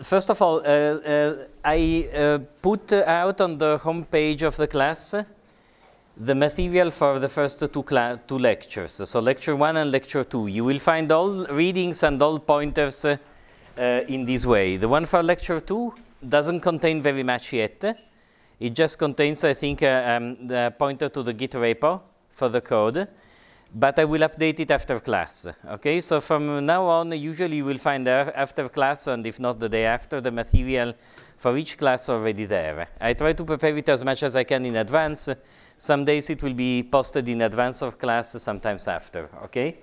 first of all, I put out on the home page of the class the material for the first two lectures. So lecture 1 and lecture 2. You will find all readings and all pointers in this way. The one for lecture 2 doesn't contain very much yet. It just contains, I think, the pointer to the Git repo for the code. But I will update it after class. Okay, so from now on, usually you will find after class, and if not the day after, the material for each class already there. I try to prepare it as much as I can in advance. Some days it will be posted in advance of class, sometimes after. Okay,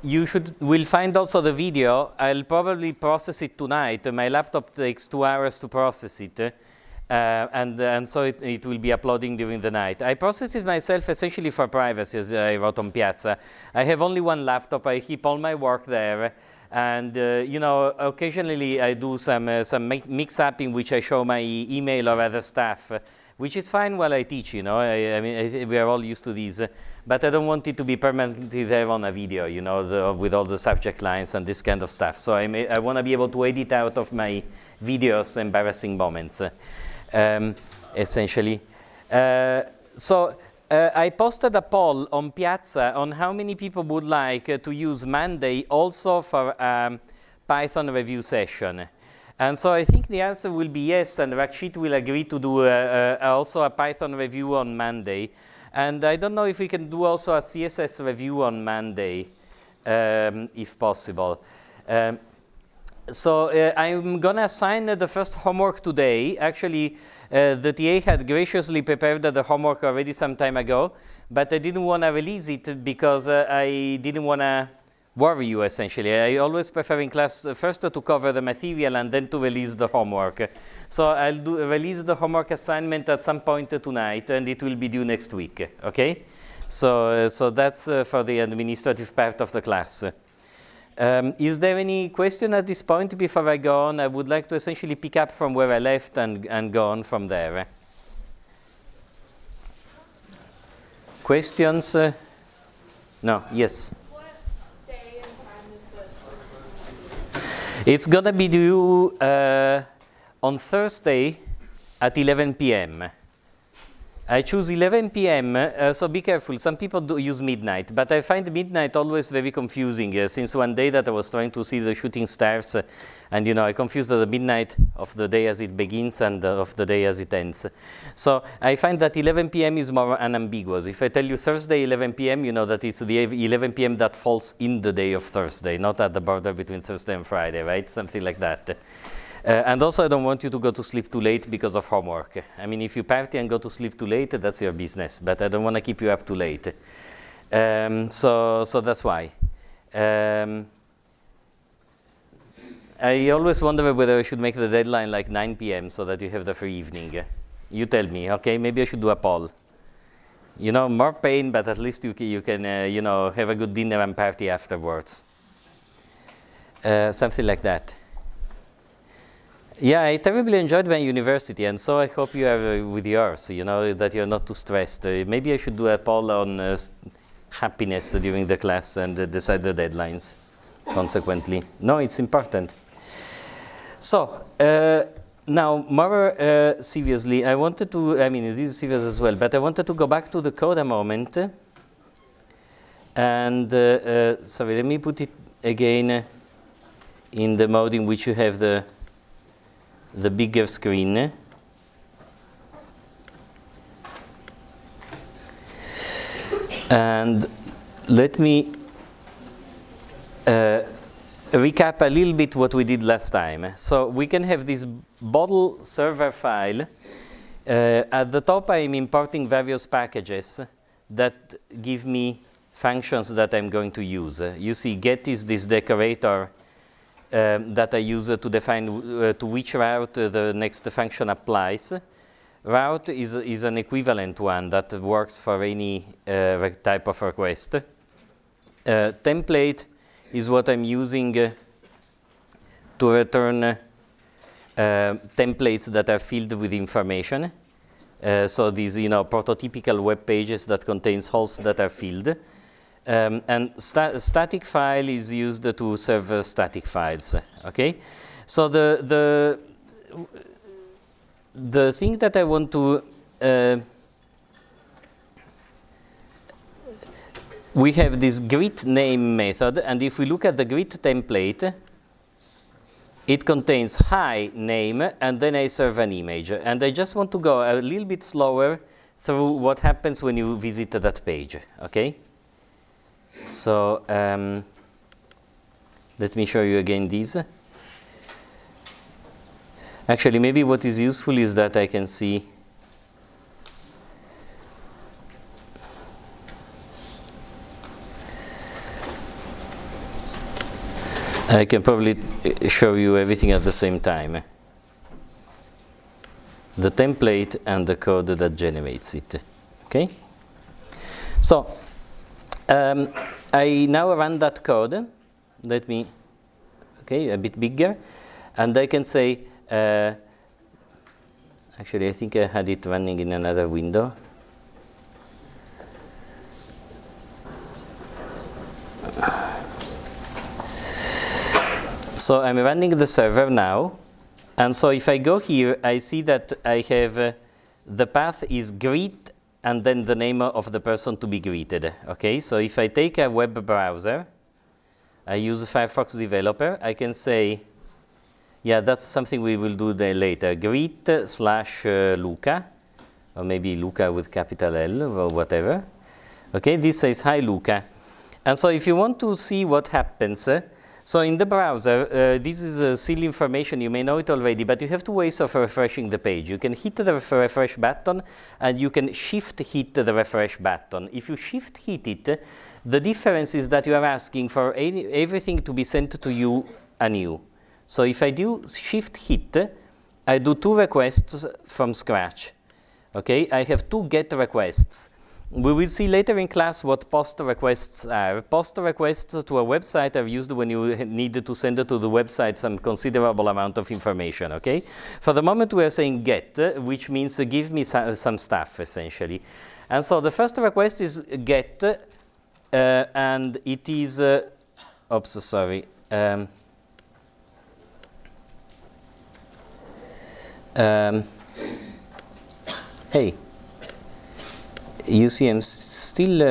you will find also the video. I'll probably process it tonight. My laptop takes 2 hours to process it. And so it will be uploading during the night. I processed it myself essentially for privacy, as I wrote on Piazza. I have only one laptop. I keep all my work there. And, you know, occasionally I do some mix-up in which I show my email or other stuff, which is fine while I teach, you know. I mean, we are all used to these. But I don't want it to be permanently there on a video, you know, with all the subject lines and this kind of stuff. So I want to be able to edit out of my videos embarrassing moments. Essentially. I posted a poll on Piazza on how many people would like to use Monday also for Python review session. And so I think the answer will be yes, and Rakshit will agree to do also a Python review on Monday. And I don't know if we can do also a CSS review on Monday, if possible. So I'm going to assign the first homework today. Actually, the TA had graciously prepared the homework already some time ago, but I didn't want to release it because I didn't want to worry you, essentially. I always prefer in class first to cover the material and then to release the homework. So I'll release the homework assignment at some point tonight, and it will be due next week, okay? So that's for the administrative part of the class. Is there any question at this point before I go on? I would like to essentially pick up from where I left and go on from there. Questions? No, yes? What day and time is the homework? It's going to be due on Thursday at 11 p.m. I choose 11 p.m., so be careful. Some people do use midnight, but I find midnight always very confusing. Since one day that I was trying to see the shooting stars, and you know, I confused the midnight of the day as it begins and of the day as it ends. So I find that 11 p.m. is more unambiguous. If I tell you Thursday 11 p.m., you know that it's the 11 p.m. that falls in the day of Thursday, not at the border between Thursday and Friday, right? Something like that. And also, I don't want you to go to sleep too late because of homework. I mean, if you party and go to sleep too late, that's your business. But I don't want to keep you up too late. So that's why. I always wonder whether I should make the deadline like 9 p.m. so that you have the free evening. You tell me, okay? Maybe I should do a poll. You know, more pain, but at least you can you know, have a good dinner and party afterwards. Something like that. Yeah, I terribly enjoyed my university, and so I hope you are with yours, you know, that you're not too stressed. Maybe I should do a poll on happiness during the class and decide the deadlines, consequently. No, it's important. So, now, more seriously, I wanted to, I mean, this is serious as well, but I wanted to go back to the code a moment. And, sorry, let me put it again in the mode in which you have the bigger screen. And let me recap a little bit what we did last time. So we can have this bottle server file. At the top, I'm importing various packages that give me functions that I'm going to use. You see, get is this decorator that I use to define to which route the next function applies. Route is an equivalent one that works for any type of request. Template is what I'm using to return templates that are filled with information. So these, you know, prototypical web pages that contains holes that are filled. And static file is used to serve static files. Okay, so the thing that I want to we have this greet name method, and if we look at the greet template, it contains hi name, and then I serve an image. And I just want to go a little bit slower through what happens when you visit that page. Okay. So let me show you again these. Actually, maybe what is useful is that I can see I can probably show you everything at the same time. The template and the code that generates it. Okay? So, I now run that code. Let me, okay, a bit bigger. And I can say, actually, I think I had it running in another window. So I'm running the server now, and so if I go here, I see that I have the path is greet and then the name of the person to be greeted. Okay, so if I take a web browser, I use Firefox Developer, I can say, yeah, that's something we will do later, greet/Luca, or maybe Luca with capital L or whatever. Okay, this says, hi Luca. And so if you want to see what happens, so in the browser, this is silly information, you may know it already, but you have two ways of refreshing the page. You can hit the refresh button, and you can shift hit the refresh button. If you shift hit it, the difference is that you are asking for everything to be sent to you anew. So if I do shift hit, I do 2 requests from scratch. Okay, I have 2 GET requests. We will see later in class what POST requests are. POST requests to a website are used when you need to send to the website some considerable amount of information, okay? For the moment we are saying GET, which means give me some stuff, essentially. And so the first request is GET, and it is, oops, sorry. Hey. You see, I'm still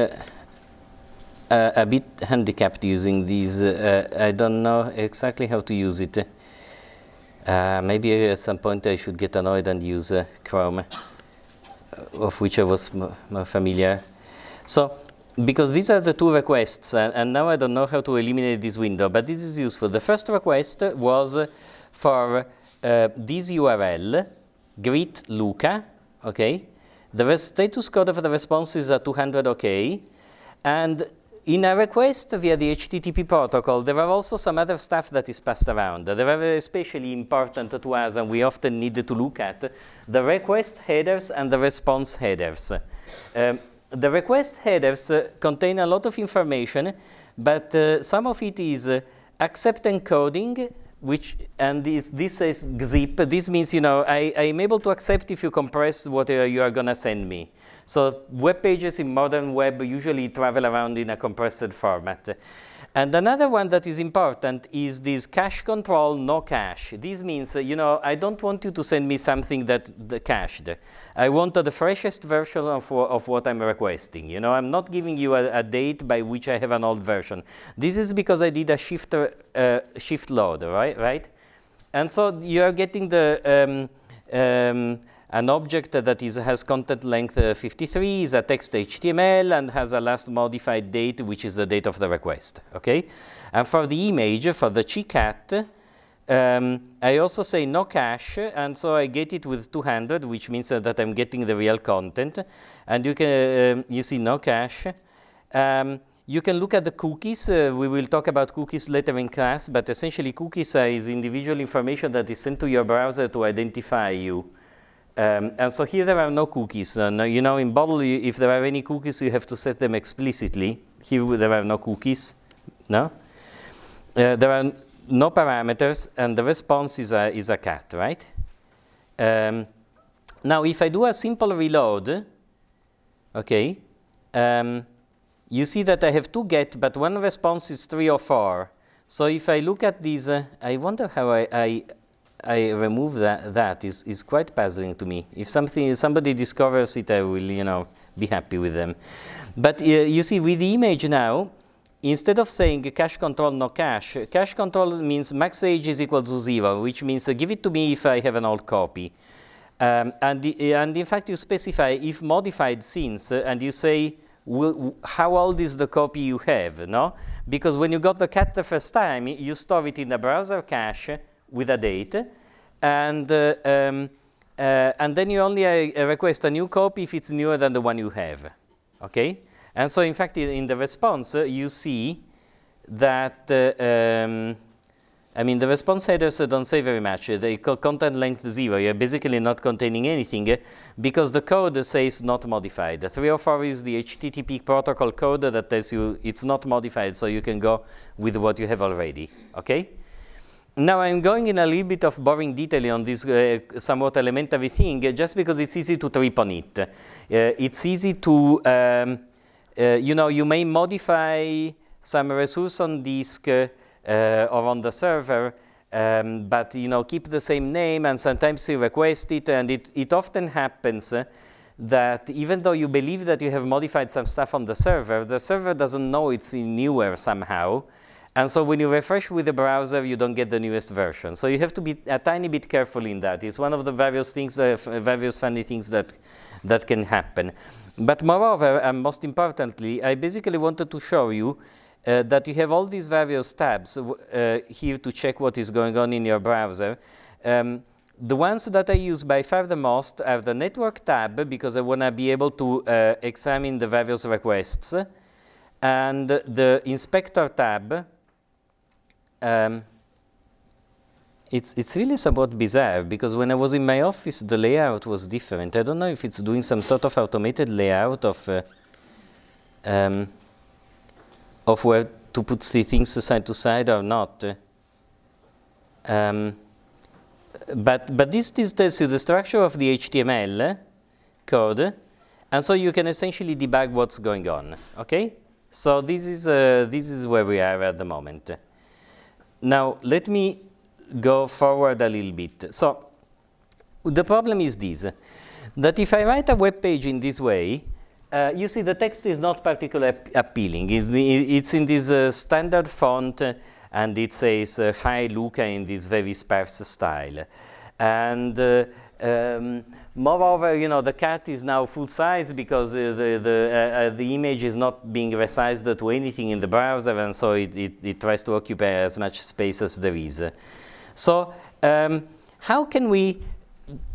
a bit handicapped using these. I don't know exactly how to use it. Maybe at some point I should get annoyed and use Chrome, of which I was more familiar. So, because these are the 2 requests, and now I don't know how to eliminate this window, but this is useful. The first request was for this URL, greet Luca, okay? The status code of the response is 200 OK. And in a request via the HTTP protocol, there are also some other stuff that is passed around. They are especially important to us, and we often need to look at the request headers and the response headers. The request headers contain a lot of information, but some of it is accept encoding, and this says zip. This means, you know, I'm able to accept if you compress what you are going to send me. So web pages in modern web usually travel around in a compressed format. And another one that is important is this cache control, no cache. This means, you know, I don't want you to send me something that cached. I want the freshest version of what I'm requesting. You know, I'm not giving you a date by which I have an old version. This is because I did a shift load, right? And so you are getting the an object that has content length 53, is a text HTML, and has a last modified date, which is the date of the request, okay? And for the image, for the chicat, I also say no cache, and so I get it with 200, which means that I'm getting the real content. And you can, you see no cache. You can look at the cookies. We will talk about cookies later in class, but essentially cookies is individual information that is sent to your browser to identify you. And so here there are no cookies. You know, in Bubble, if there are any cookies, you have to set them explicitly. Here there are no cookies. No? There are no parameters, and the response is a cat, right? Now, if I do a simple reload, okay, you see that I have 2 get, but one response is 3 or 4. So if I look at these, I wonder how I remove that. That is quite puzzling to me. If somebody discovers it, I will, be happy with them. But you see, with the image now, instead of saying cache control no cache, cache control means max age is equal to 0, which means give it to me if I have an old copy. And in fact, you specify if modified since, and you say how old is the copy you have, no? Because when you got the cat the first time, you store it in the browser cache with a date, and then you only request a new copy if it's newer than the one you have, okay? And so, in fact, in the response, you see that I mean, the response headers don't say very much. They call content length 0. You're basically not containing anything because the code says not modified. 304 is the HTTP protocol code that tells you it's not modified, so you can go with what you have already. Okay? Now I'm going in a little bit of boring detail on this somewhat elementary thing, just because it's easy to trip on it. It's easy to, you may modify some resource on disk or on the server, but keep the same name, and sometimes you request it, and it often happens that even though you believe that you have modified some stuff on the server doesn't know it's newer somehow, and so when you refresh with the browser, you don't get the newest version. So you have to be a tiny bit careful in that. It's one of the various things, various funny things that can happen. But moreover, and most importantly, I basically wanted to show you that you have all these various tabs here to check what is going on in your browser. The ones that I use by far the most are the network tab, because I want to be able to examine the various requests, and the inspector tab. It's really somewhat bizarre, because when I was in my office, the layout was different. I don't know if it's doing some sort of automated layout of where to put the things side to side or not. But this tells you the structure of the HTML code, and so you can essentially debug what's going on. Okay, so this is where we are at the moment. Now let me go forward a little bit. So the problem is this: that if I write a web page in this way, you see the text is not particularly appealing. It's in this standard font, and it says "Hi Luca" in this very sparse style. And moreover, the cat is now full size because the image is not being resized to anything in the browser, and so it tries to occupy as much space as there is. So how can we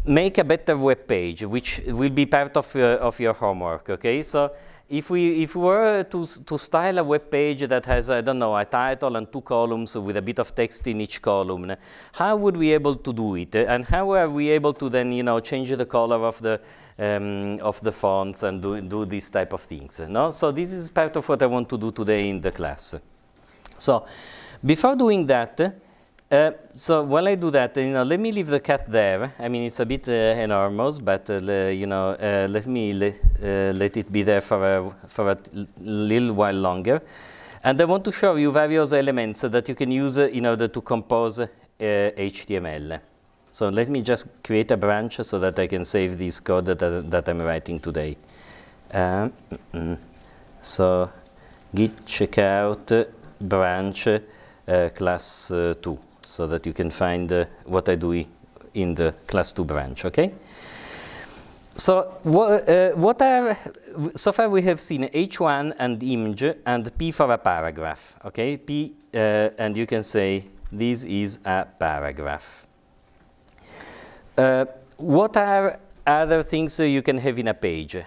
make a better web page, which will be part of your homework? Okay, so if we were to style a web page that has, I don't know, a title and 2 columns with a bit of text in each column, how would we be able to do it? And how are we able to then, change the color of the fonts and do this type of things? No? So this is part of what I want to do today in the class. So before doing that, so while I do that, let me leave the cat there. I mean, it's a bit enormous, but let me let it be there for a little while longer. And I want to show you various elements that you can use in order to compose HTML. So let me just create a branch so that I can save this code that I'm writing today. So git checkout branch class 2. So that you can find what I do in the class 2 branch, okay? So so far we have seen H1 and image and P for a paragraph, okay? P, and you can say this is a paragraph. What are other things you can have in a page?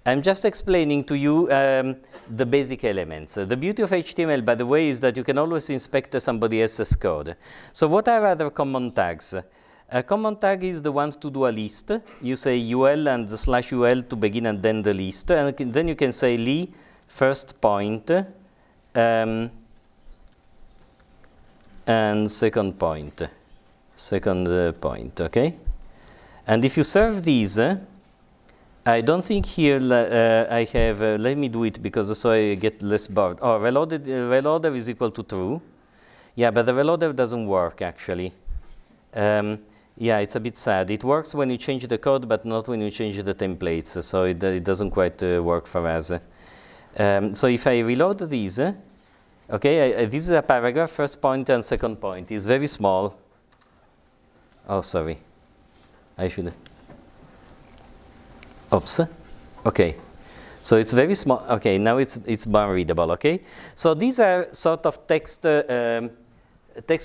I'm just explaining to you the basic elements. The beauty of HTML, by the way, is that you can always inspect somebody else's code. So what are other common tags? A common tag is the one to do a list. You say UL and /UL to begin and then the list. And then you can say li first point and second point. Second point, okay? And if you serve these, I don't think here I have, let me do it because so I get less bored. Oh, reloader is equal to true. Yeah, but the reloader doesn't work actually. Yeah, it's a bit sad. It works when you change the code, but not when you change the templates. So it doesn't quite work for us. So if I reload these, okay, this is a paragraph, first point and second point. It's very small. Oh, sorry. I should. Oops. Okay. So it's very small. Okay, now it's more readable. Okay. So these are sort of text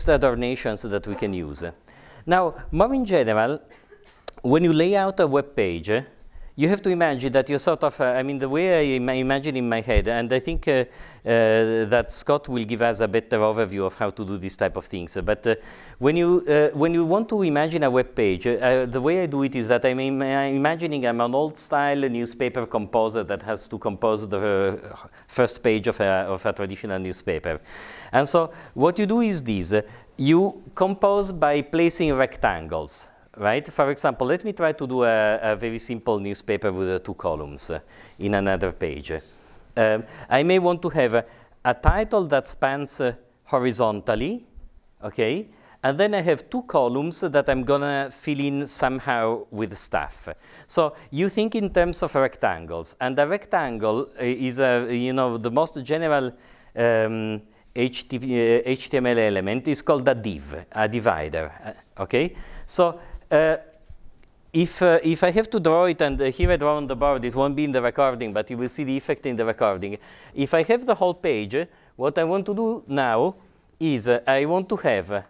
adornations that we can use. Now, more in general, when you lay out a web page, you have to imagine that you're sort of, I mean, the way I imagine in my head, and I think that Scott will give us a better overview of how to do this type of things. But when you want to imagine a web page, the way I do it is that I'm imagining I'm an old-style newspaper composer that has to compose the first page of a traditional newspaper. And so what you do is this. You compose by placing rectangles. Right? For example, let me try to do a very simple newspaper with 2 columns in another page. I may want to have a title that spans horizontally, okay? And then I have 2 columns that I'm gonna fill in somehow with stuff. So you think in terms of rectangles, and a rectangle is the most general HTML element is called a div, a divider, okay? So if I have to draw it, and here I draw on the board, it won't be in the recording, but you will see the effect in the recording. If I have the whole page, what I want to do now is I want to have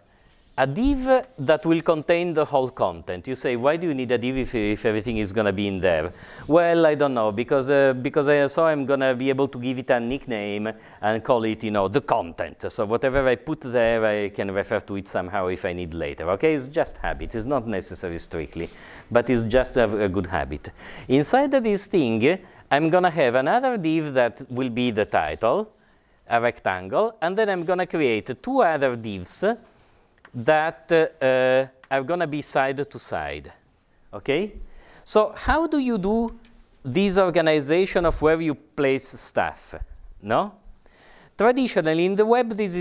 a div that will contain the whole content. You say, why do you need a div if everything is going to be in there? Well, I don't know, because I saw I'm going to be able to give it a nickname and call it, the content. So whatever I put there, I can refer to it somehow if I need later. Okay, it's just habit. It's not necessary strictly, but it's just a good habit. Inside of this thing, I'm going to have another div that will be the title, a rectangle, and then I'm going to create 2 other divs that are going to be side to side, okay? So how do you do this organization of where you place stuff, no? Traditionally, in the web, this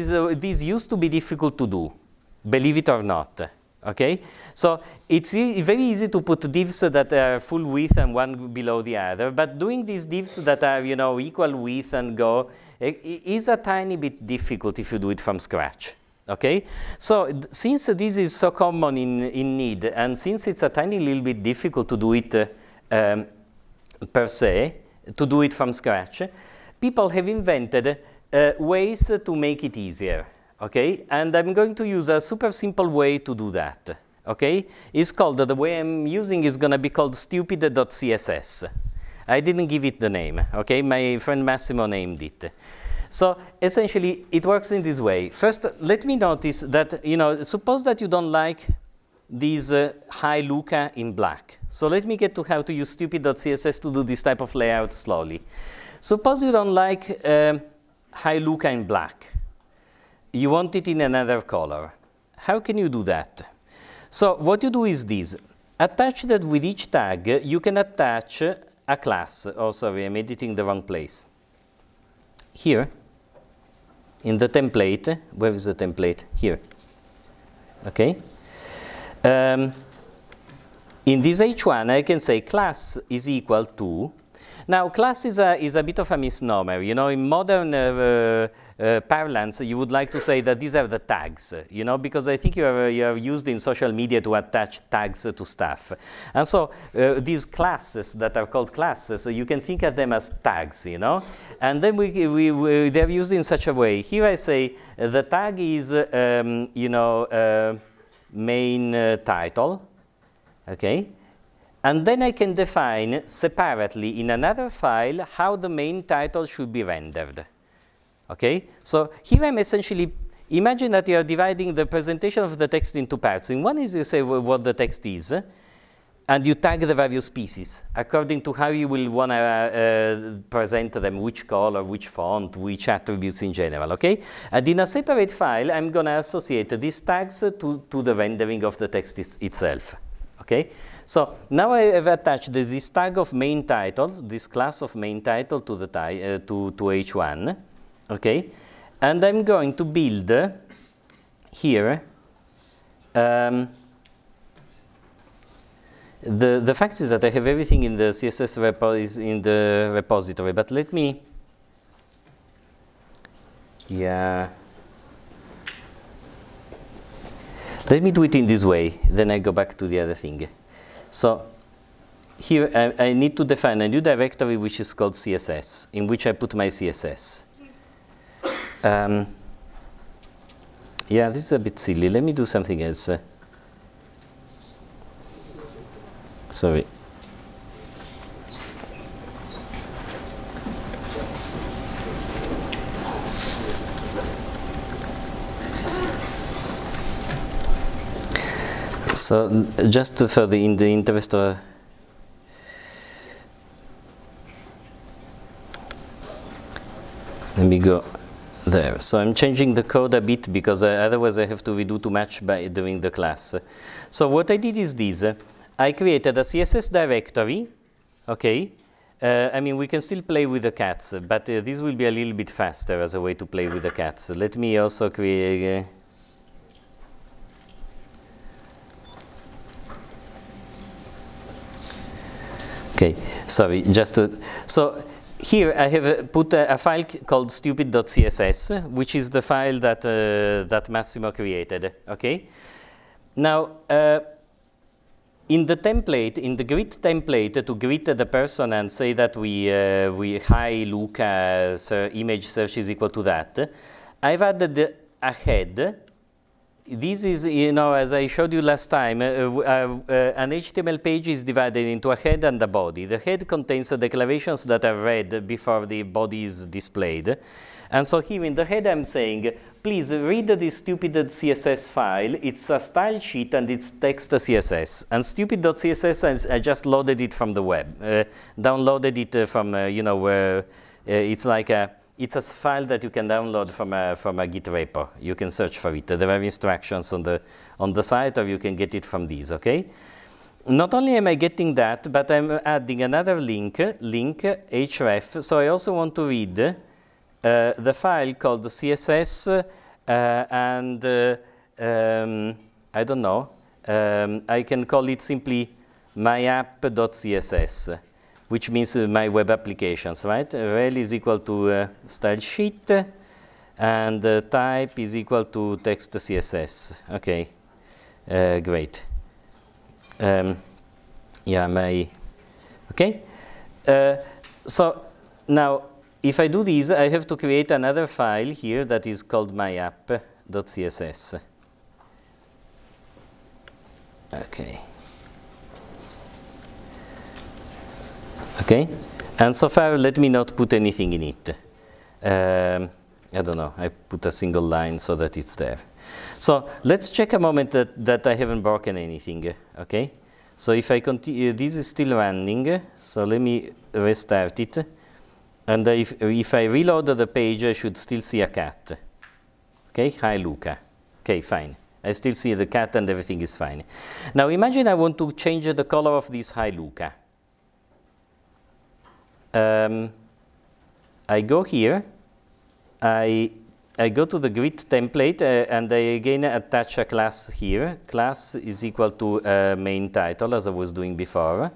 used to be difficult to do, believe it or not, okay? So it's very easy to put divs that are full width and one below the other, but doing these divs that are, equal width and go is a tiny bit difficult if you do it from scratch. Okay, so since this is so common in need, and since it's a tiny little bit difficult to do it per se, to do it from scratch, people have invented ways to make it easier. Okay, and I'm going to use a super simple way to do that. Okay, it's called, the way I'm using is going to be called stupid.css. I didn't give it the name. Okay, my friend Massimo named it. So essentially, it works in this way. First, let me notice that, suppose that you don't like these high Luca in black. So let me get to how to use stupid.css to do this type of layout slowly. Suppose you don't like high Luca in black. You want it in another color. How can you do that? So what you do is this. Attached with each tag, you can attach a class. Oh, sorry, I'm editing the wrong place. Here, in the template, where is the template? Here, okay? In this H1, I can say class is equal to. Now, class is a bit of a misnomer. In modern parlance, you would like to say that these are the tags, because I think you are used in social media to attach tags to stuff. And so these classes that are called classes, you can think of them as tags, and then they're used in such a way. Here I say the tag is, main title, okay? And then I can define separately in another file how the main title should be rendered. Okay? So here I'm essentially, imagine that you are dividing the presentation of the text into parts. In one is you say what the text is, and you tag the various pieces according to how you will want to present them, which color, which font, which attributes in general, okay? And in a separate file, I'm going to associate these tags to the rendering of the text itself. Okay, so now I have attached this tag of main titles, this class of main title to the to h1. Okay, and I'm going to build here. The fact is that I have everything in the CSS is in the repository, but let me. Yeah. Let me do it in this way, then I go back to the other thing. So here I need to define a new directory which is called CSS, in which I put my CSS. Yeah, this is a bit silly. Let me do something else. Sorry. So just for in the interest of let me go there. So I'm changing the code a bit because otherwise I have to redo too much by doing the class. So what I did is this. I created a CSS directory. Okay. I mean, we can still play with the cats, but this will be a little bit faster as a way to play with the cats. Let me also create. Okay, sorry, just to, so here I have put a file called stupid.css, which is the file that that Massimo created. Okay, now in the template, in the greet template, to greet the person and say that we hi Luca, image search is equal to that, I've added a head. This is, you know, as I showed you last time, an HTML page is divided into a head and a body. The head contains the declarations that are read before the body is displayed. And so here in the head I'm saying, please read this stupid CSS file. It's a style sheet and it's text CSS. And stupid.css, I just loaded it from the web, downloaded it from, you know, where it's like a, it's a file that you can download from a Git repo. You can search for it. There are instructions on the site, or you can get it from these. Okay. Not only am I getting that, but I'm adding another link href. So I also want to read the file called CSS and I don't know. I can call it simply myapp.css. Which means my web applications, right? Rel is equal to style sheet, and type is equal to text CSS. Okay, great. Yeah, my okay. So now, if I do this, I have to create another file here that is called myapp.css. Okay. Okay, and so far let me not put anything in it. I don't know, I put a single line so that it's there. So let's check a moment that I haven't broken anything. Okay, so if I continue, this is still running, so let me restart it. And if I reload the page, I should still see a cat. Okay, hi Luca. Okay, fine. I still see the cat and everything is fine. Now imagine I want to change the color of this hi Luca. I go here, I go to the grid template and I again attach a class here. Class is equal to main title, as I was doing before,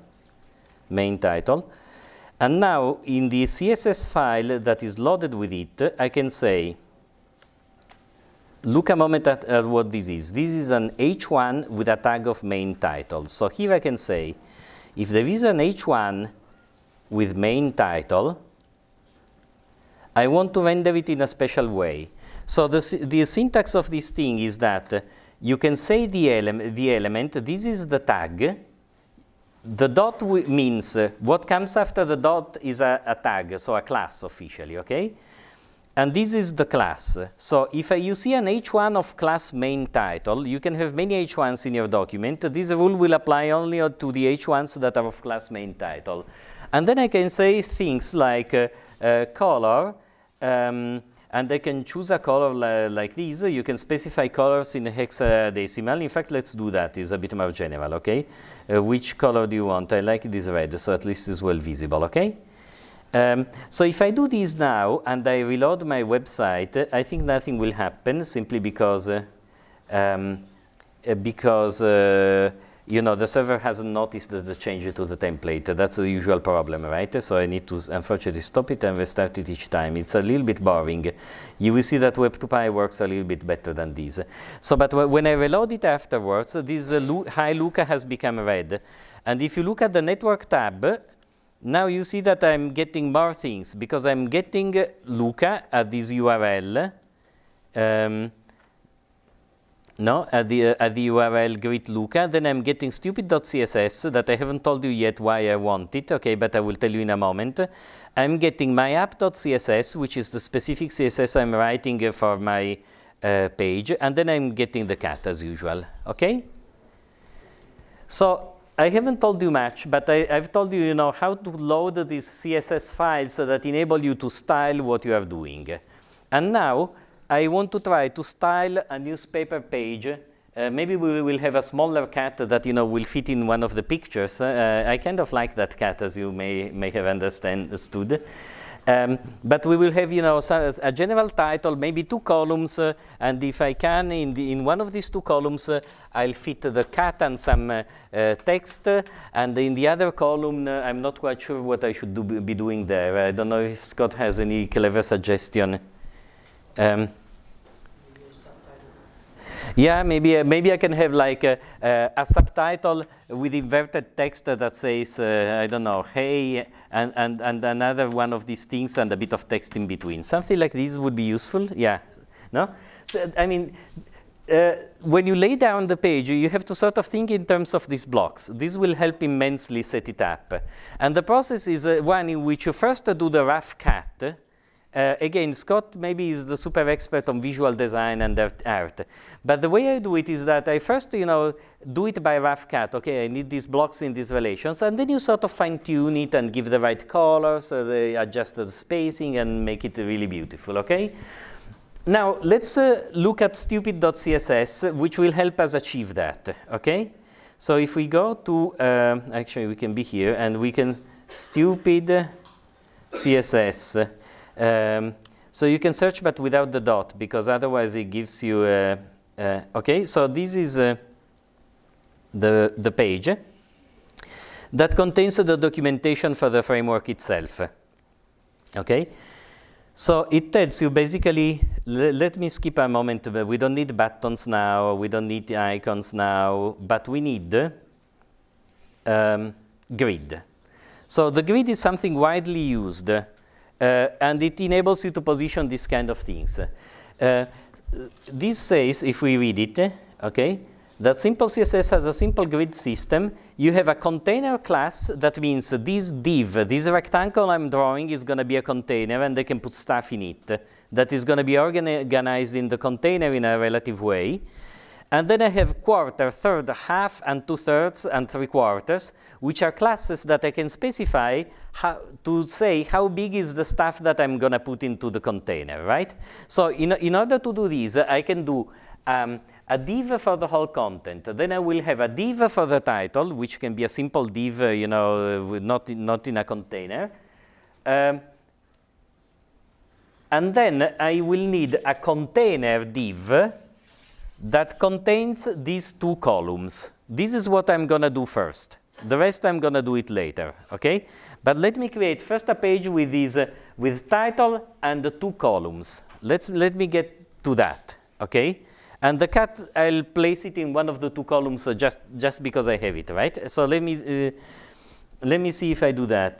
main title. And now in the CSS file that is loaded with it, I can say, look a moment at what this is. This is an h1 with a tag of main title. So here I can say, if there is an h1 with main title, I want to render it in a special way. So the syntax of this thing is that you can say the element, this is the tag. The dot means what comes after the dot is a tag, so a class officially, okay? And this is the class. So if you see an h1 of class main title, you can have many h1s in your document. This rule will apply only to the h1s that are of class main title. And then I can say things like color, and I can choose a color like this. You can specify colors in hexadecimal. In fact, let's do that. It's a bit more general, okay? Which color do you want? I like this red, so at least it's well visible, okay? So if I do this now and I reload my website, I think nothing will happen simply because you know, the server hasn't noticed the change to the template. That's the usual problem, right? So I need to unfortunately stop it and restart it each time. It's a little bit boring. You will see that Web2Py works a little bit better than this. So, but when I reload it afterwards, this hi Luca has become red. And if you look at the network tab, now you see that I'm getting more things because I'm getting Luca at this URL. At the URL greet Luca, then I'm getting stupid.css that I haven't told you yet why I want it, okay, but I will tell you in a moment. I'm getting my app.css, which is the specific CSS I'm writing for my page, and then I'm getting the cat as usual, okay? So I haven't told you much, but I've told you, you know, how to load these CSS files so that enable you to style what you are doing. And now, I want to try to style a newspaper page. Maybe we will have a smaller cat that, you know, will fit in one of the pictures. I kind of like that cat, as you may have understood. But we will have, you know, a general title, maybe 2 columns, and if I can, in one of these 2 columns, I'll fit the cat and some text, and in the other column, I'm not quite sure what I should be doing there. I don't know if Scott has any clever suggestion. Yeah, maybe I can have like a subtitle with inverted text that says, I don't know, hey, and another one of these things and a bit of text in between. Something like this would be useful, yeah, no? So, I mean, when you lay down the page, you have to sort of think in terms of these blocks. This will help immensely set it up. And the process is one in which you first do the rough cut. Again, Scott maybe is the super expert on visual design and art. But the way I do it is that I first, you know, do it by rough cut. Okay, I need these blocks in these relations. And then you sort of fine-tune it and give the right colors, adjust the spacing, and make it really beautiful, okay? Now, let's look at stupid.css, which will help us achieve that, okay? So if we go to, actually, we can be here, and we can stupid CSS. So you can search, but without the dot, because otherwise it gives you, okay, so this is the page that contains the documentation for the framework itself, okay? So it tells you basically, let me skip a moment, we don't need buttons now, we don't need icons now, but we need grid. So the grid is something widely used. And it enables you to position these kind of things. This says, if we read it, okay, that simple CSS has a simple grid system. You have a container class. That means this div, this rectangle I'm drawing is going to be a container, and they can put stuff in it. That is going to be organized in the container in a relative way. And then I have quarter, third, half, and 2/3, and 3/4, which are classes that I can specify to say how big is the stuff that I'm going to put into the container, right? So in order to do this, I can do a div for the whole content. Then I will have a div for the title, which can be a simple div, you know, not in a container. And then I will need a container div that contains these 2 columns. This is what I'm going to do first. The rest I'm going to do it later, okay? But let me create first a page with these, with title and the 2 columns. Let me get to that, okay? And the cat, I'll place it in one of the 2 columns just because I have it, right? So let me see if I do that.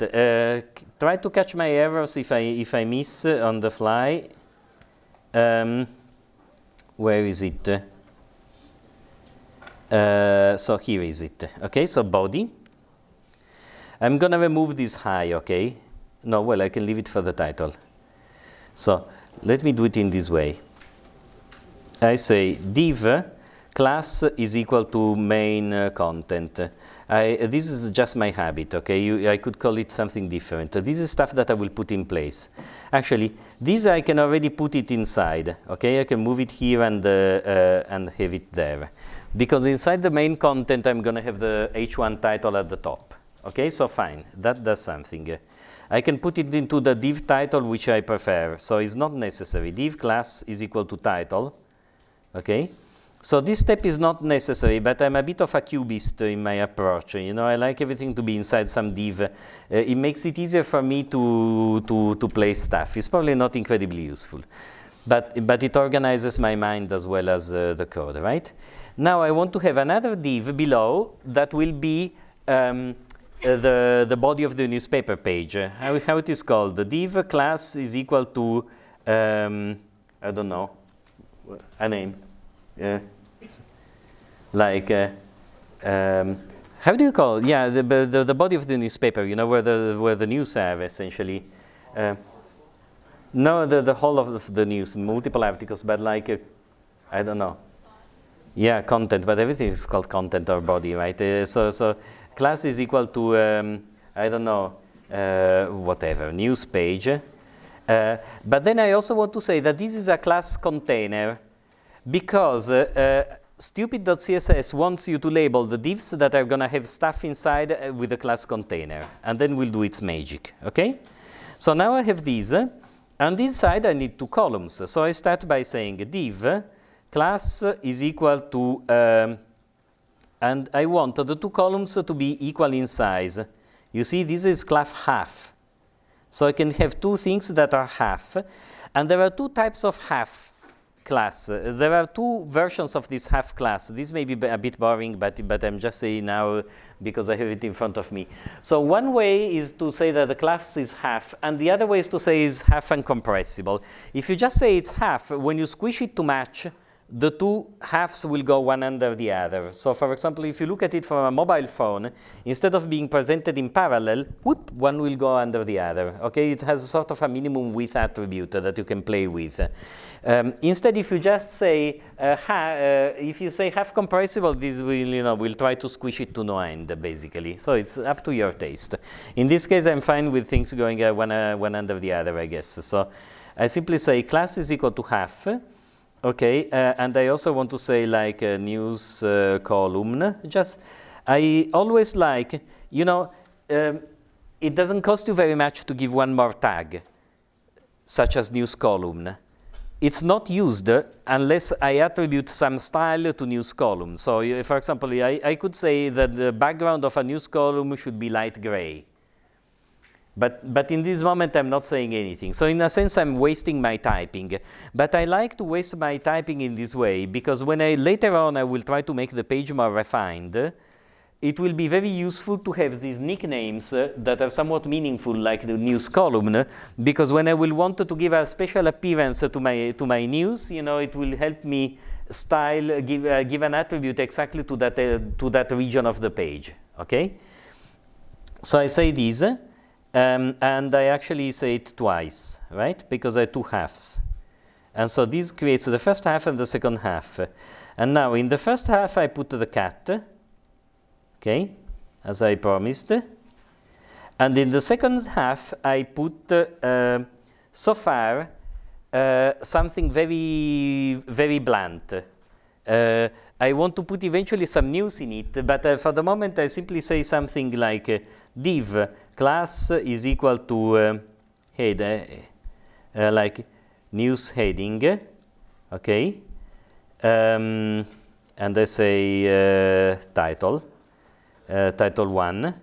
Try to catch my errors if I miss on the fly. Where is it? So here is it. Okay, so body. I'm going to remove this high, okay? No, well, I can leave it for the title. So let me do it in this way. I say div class is equal to main content. This is just my habit, okay? I could call it something different. This is stuff that I will put in place. Actually, this I can already put it inside, okay? I can move it here and have it there. Because inside the main content, I'm going to have the H1 title at the top. Okay, so fine, that does something. I can put it into the div title, which I prefer. So it's not necessary. Div class is equal to title, okay? So this step is not necessary, but I'm a bit of a cubist in my approach. You know, I like everything to be inside some div. It makes it easier for me to place stuff. It's probably not incredibly useful, but it organizes my mind as well as the code, right? Now I want to have another div below that will be the body of the newspaper page. How it is called? The div class is equal to, I don't know, a name. Like, how do you call it? Yeah, the body of the newspaper, you know, where the news are essentially. No, the whole of the news, multiple articles, but like, I don't know. Yeah, content, but everything is called content or body, right? So class is equal to, I don't know, whatever, news page. But then I also want to say that this is a class container because stupid.css wants you to label the divs that are going to have stuff inside with a class container, and then we'll do its magic, okay? So now I have these, and inside I need two columns. So I start by saying div class is equal to, and I want the two columns to be equal in size. You see, this is class half. So I can have two things that are half, and there are two types of half class. There are two versions of this half class. This may be a bit boring, but I'm just saying now because I have it in front of me. So one way is to say that the class is half, and the other way is to say is half uncompressible. If you just say it's half, when you squish it to match, the two halves will go one under the other. So for example, if you look at it from a mobile phone, instead of being presented in parallel, whoop, one will go under the other. Okay, it has a sort of a minimum width attribute that you can play with. Instead, if you just say, if you say half compressible, this will, will try to squish it to no end, basically. So it's up to your taste. In this case, I'm fine with things going one under the other, I guess. So I simply say class is equal to half. Okay, and I also want to say like a news column. I always like, it doesn't cost you very much to give one more tag, such as news column. It's not used unless I attribute some style to news column. So for example, I could say that the background of a news column should be light gray. But in this moment, I'm not saying anything. So in a sense, I'm wasting my typing. But I like to waste my typing in this way, because when later on I will try to make the page more refined, it will be very useful to have these nicknames that are somewhat meaningful, like the news column, because when I will want to give a special appearance to my news, it will help me style, give an attribute exactly to that region of the page. Okay? So I say this. And I actually say it twice, right? Because I have two halves. And so this creates the first half and the second half. And now in the first half, I put the cat, okay, as I promised. And in the second half, I put, so far, something very, very blunt. I want to put eventually some news in it, but for the moment, I simply say something like div class is equal to head, like news heading, okay, and I say title, title 1,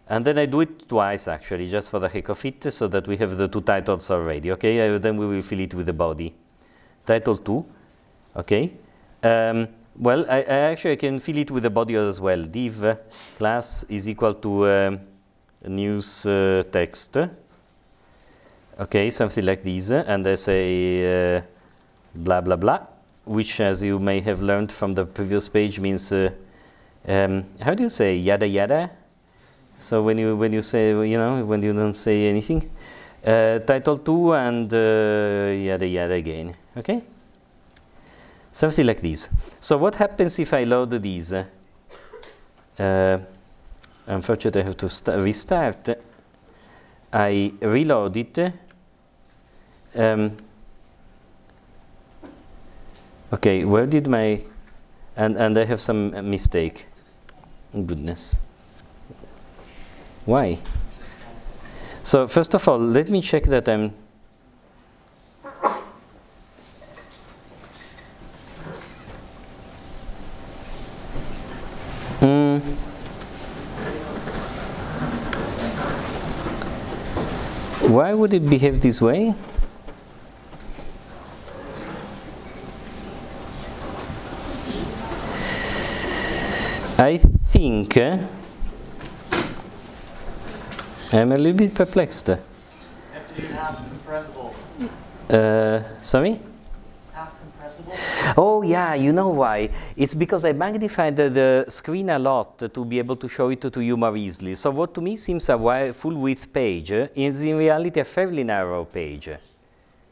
and then I do it twice actually, just for the heck of it, so that we have the two titles already, okay, then we will fill it with the body. Title 2, okay. Well, I can fill it with the body as well. Div class is equal to news text. Okay, something like this. And I say blah, blah, blah, which, as you may have learned from the previous page, means, how do you say yada, yada? So when you say, when you don't say anything. Title 2 and yada, yada again. Okay? Something like this. So what happens if I load these? Unfortunately, I have to restart. I reload it. Okay, where did my... And I have some mistake. Goodness. Why? So first of all, let me check that I'm... Why would it behave this way? I think I'm a little bit perplexed. Sorry? Oh yeah, you know why? It's because I magnified the screen a lot to be able to show it to you more easily. So what to me seems a full width page is in reality a fairly narrow page.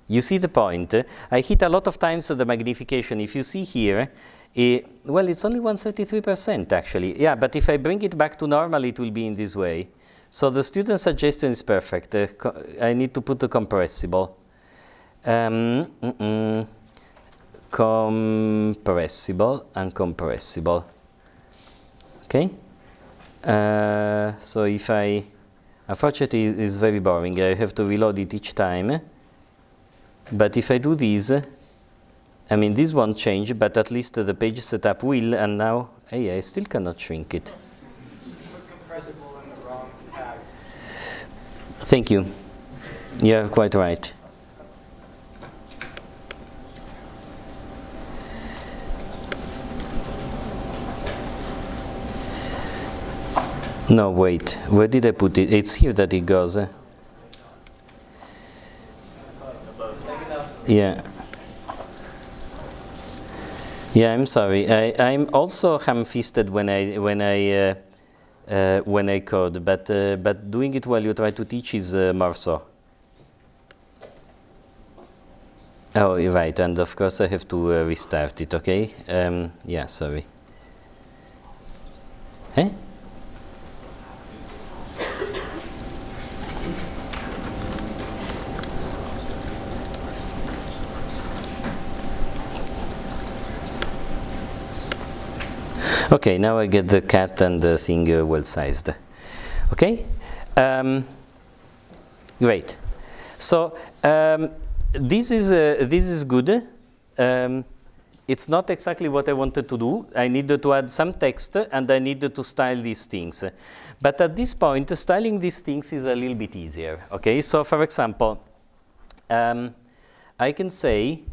You see the point? I hit a lot of times the magnification. If you see here, well, it's only 133% actually. Yeah, but if I bring it back to normal, it will be in this way. So the student suggestion is perfect. I need to put the compressible. Compressible and compressible. Okay? So if I... Unfortunately, it's very boring. I have to reload it each time. But if I do this, I mean, this won't change, but at least the page setup will, and now, hey, I still cannot shrink it. Put compressible in the wrong tag. Thank you. You're quite right. No, wait. Where did I put it? It's here that it goes. Yeah. Yeah, I'm sorry. I'm also ham-fisted when I code, but doing it while you try to teach is more so. Oh, you're right, and of course I have to restart it. Okay. Yeah, sorry. Hey. Okay, now I get the cat and the thing well sized. Okay, great. So this is good. It's not exactly what I wanted to do. I needed to add some text and I needed to style these things. But at this point, styling these things is a little bit easier. Okay, so for example, I can say.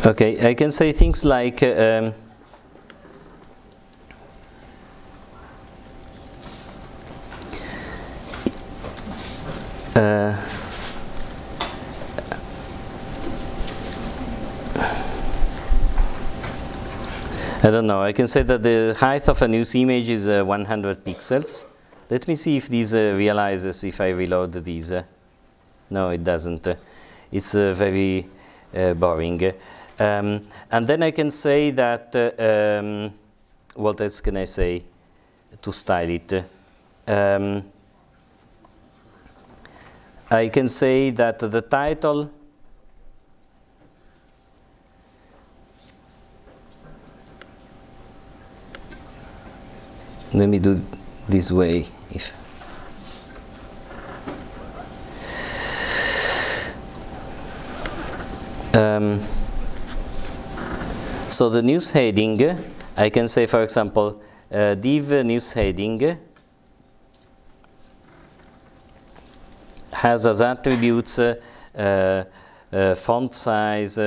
Okay, I can say things like I don't know, I can say that the height of a news image is 100 pixels. Let me see if this realizes if I reload these. No, it doesn't. It's very boring. And then I can say that, what else can I say to style it? I can say that the title let me do this way. If so the news heading, I can say, for example, div news heading has as attributes font size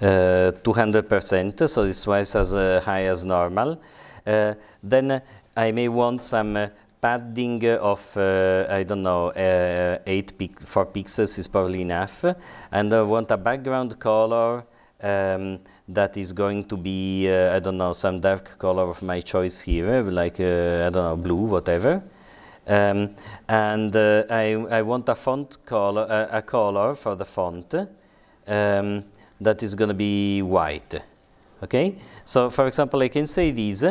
200%, so it's twice as high as normal. Then I may want some padding of, I don't know, 4 pixels is probably enough. And I want a background color that is going to be, I don't know, some dark color of my choice here, like, I don't know, blue, whatever. And I want a font color, a color for the font that is going to be white. Okay? So, for example, I can say these,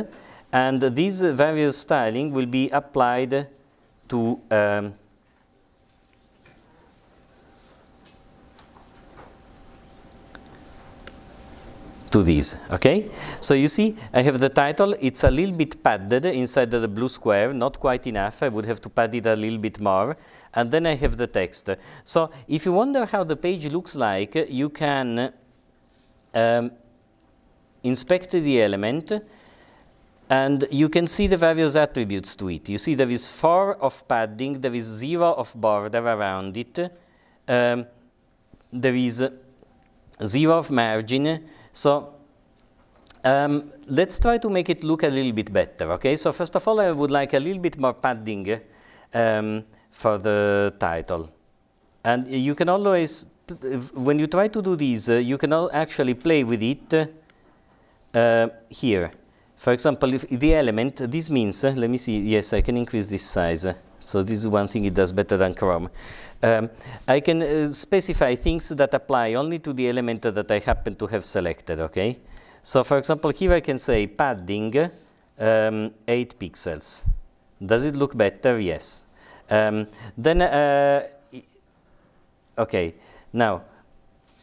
and these various styling will be applied to these, okay? So you see, I have the title, it's a little bit padded inside the blue square, not quite enough, I would have to pad it a little bit more, and then I have the text. So if you wonder how the page looks like, you can inspect the element, and you can see the various attributes to it. You see there is 4 of padding, there is 0 of border around it, there is 0 of margin. So let's try to make it look a little bit better, okay? So first of all, I would like a little bit more padding for the title. And you can always, when you try to do this, you can actually play with it here. For example, if the element, this means, let me see, yes, I can increase this size. So this is one thing it does better than Chrome. I can specify things that apply only to the element that I happen to have selected, okay? So for example, here I can say padding 8 pixels. Does it look better? Yes. Okay, now,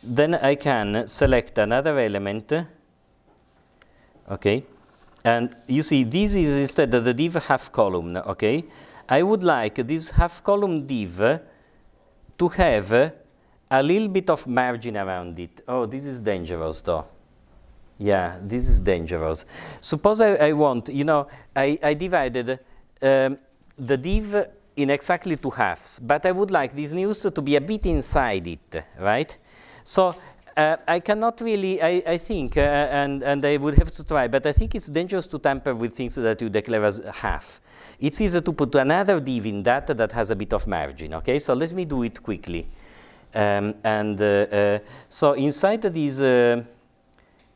then I can select another element, okay? And you see, this is instead of the div half column, okay? I would like this half column div to have a little bit of margin around it. Oh, this is dangerous though. Yeah, this is dangerous. Suppose I want, you know, I divided the div in exactly 2 halves, but I would like this news to be a bit inside it, right? So I cannot really, I think, and I would have to try, but I think it's dangerous to tamper with things that you declare as half. It's easier to put another div in that has a bit of margin, okay? So let me do it quickly. So inside this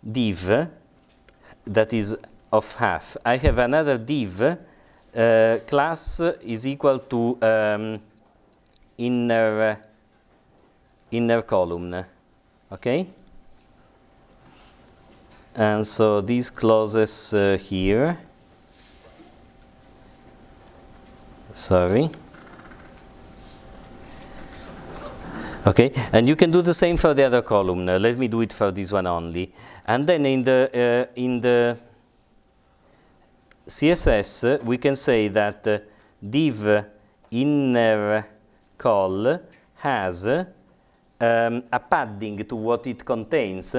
div that is of half, I have another div, class is equal to inner column. Okay, and so these closes here. Sorry. Okay, and you can do the same for the other column. Let me do it for this one only. And then in the CSS, we can say that div inner col has a padding to what it contains.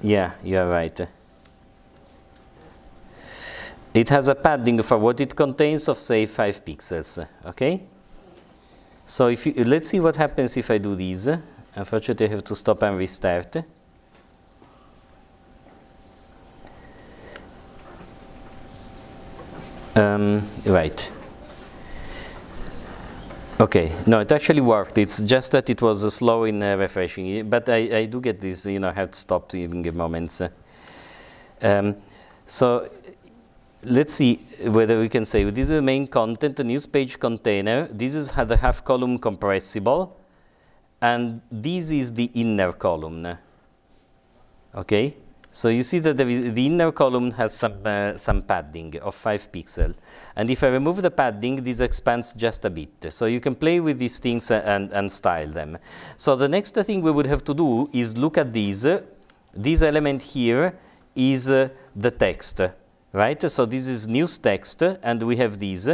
Yeah, you're right. It has a padding for what it contains of, say, 5 pixels. Okay? So if you, let's see what happens if I do this. Unfortunately, I have to stop and restart. Right. Okay, no, it actually worked. It's just that it was slow in refreshing. But I do get this, you know, I have to stop in moments. So let's see whether we can say this is the main content, the news page container. This is the half column compressible, and this is the inner column. Okay, so you see that the inner column has some padding of 5 pixels, and if I remove the padding, this expands just a bit. So you can play with these things and style them. So the next thing we would have to do is look at these. This element here is the text. Right, so this is news text, and we have these,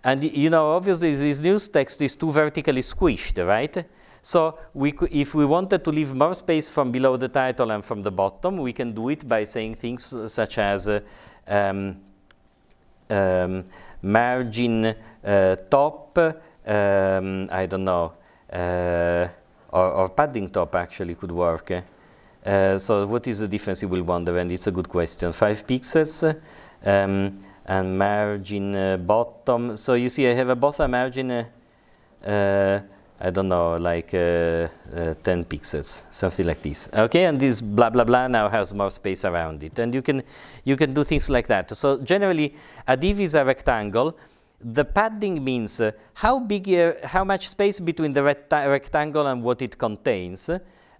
and you know, obviously this news text is too vertically squished, right? So if we wanted to leave more space from below the title and from the bottom, we can do it by saying things such as margin top, I don't know, or padding top actually could work. So what is the difference, you will wonder, and it's a good question. 5 pixels, and margin bottom. So you see I have a bottom margin, I don't know, like 10 pixels, something like this. Okay, and this blah blah blah now has more space around it, and you can do things like that. So generally, a div is a rectangle. The padding means how much space between the rectangle and what it contains,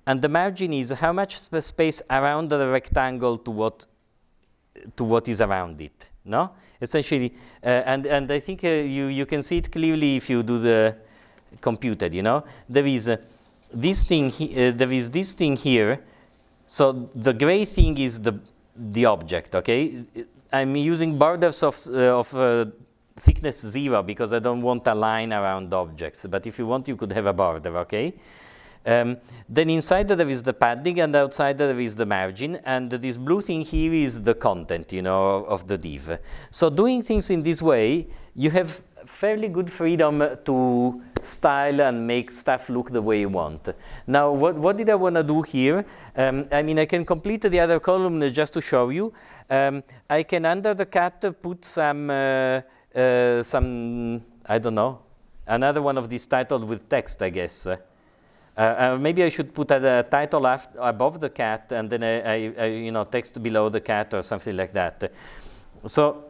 and the margin is how much space around the rectangle to what is around it. No, essentially, and I think you can see it clearly if you do the computed. You know, there is this thing. There is this thing here. So the gray thing is the object. Okay, I'm using borders of thickness 0 because I don't want a line around objects. But if you want, you could have a border. Okay. Then inside there is the padding, and outside there is the margin, and this blue thing here is the content, you know, of the div. So doing things in this way, you have fairly good freedom to style and make stuff look the way you want. Now, what did I want to do here? I mean, I can complete the other column just to show you. I can, under the cat, put some, I don't know, another one of these titles with text, I guess. Maybe I should put a title above the cat, and then I you know, text below the cat or something like that. So,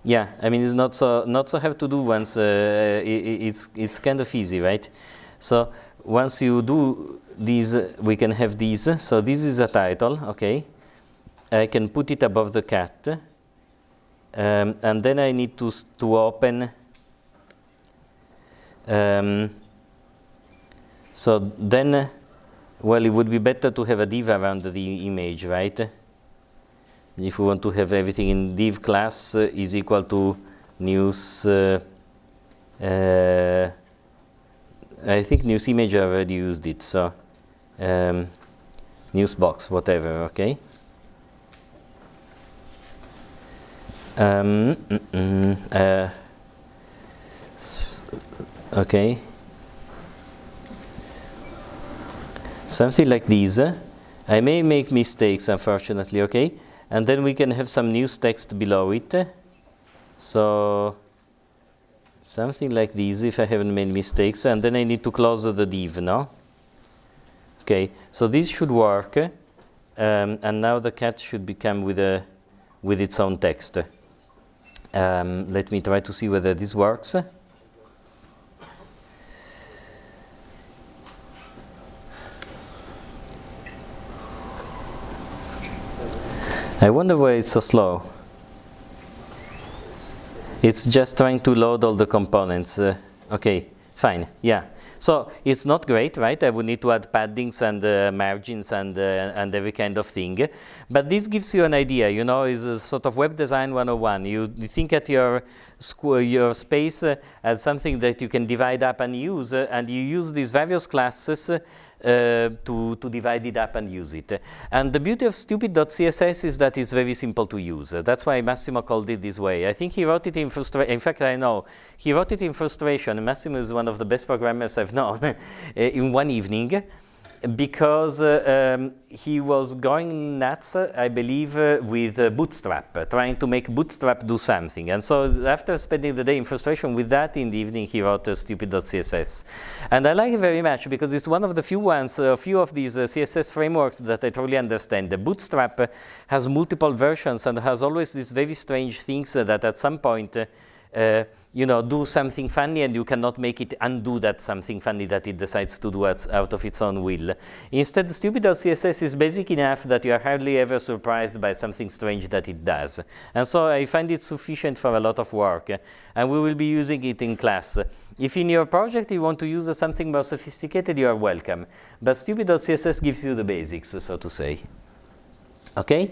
yeah, I mean, it's not so hard to do once it's kind of easy, right? So once you do these, we can have these. So this is a title, okay? I can put it above the cat, and then I need to open. So then, well, it would be better to have a div around the image, right? If we want to have everything in div class is equal to news. I think news image I already used it. So news box, whatever. Okay. Okay. Something like these. I may make mistakes, unfortunately. Okay. And then we can have some news text below it. So something like this, if I haven't made mistakes. And then I need to close the div, no? Okay, so this should work. And now the cat should become with its own text. Let me try to see whether this works. I wonder why it's so slow. It's just trying to load all the components. Okay, fine, yeah. So it's not great, right? I would need to add paddings and margins and every kind of thing. But this gives you an idea, you know, is a sort of web design 101. You think at your space as something that you can divide up and use, and you use these various classes to divide it up and use it. And the beauty of stupid.css is that it's very simple to use. That's why Massimo called it this way. I think he wrote it in frustration. In fact, I know. He wrote it in frustration. Massimo is one of the best programmers I've known in one evening, because he was going nuts, I believe, with Bootstrap, trying to make Bootstrap do something. And so after spending the day in frustration with that, in the evening he wrote stupid.css. And I like it very much because it's one of the few ones, a few of these CSS frameworks that I totally understand. The Bootstrap has multiple versions and has always these very strange things that at some point you know, do something funny, and you cannot make it undo that something funny that it decides to do out of its own will. Instead, stupid.css is basic enough that you are hardly ever surprised by something strange that it does. And so I find it sufficient for a lot of work, and we will be using it in class. If in your project you want to use something more sophisticated, you are welcome. But stupid.css gives you the basics, so to say. Okay?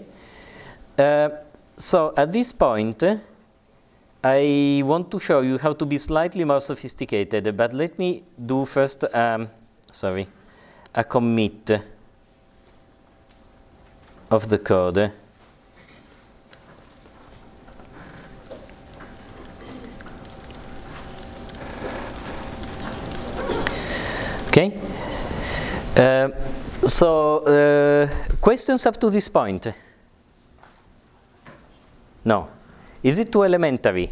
So at this point, I want to show you how to be slightly more sophisticated, but let me do first, a commit of the code. Okay. Questions up to this point? No. Is it too elementary?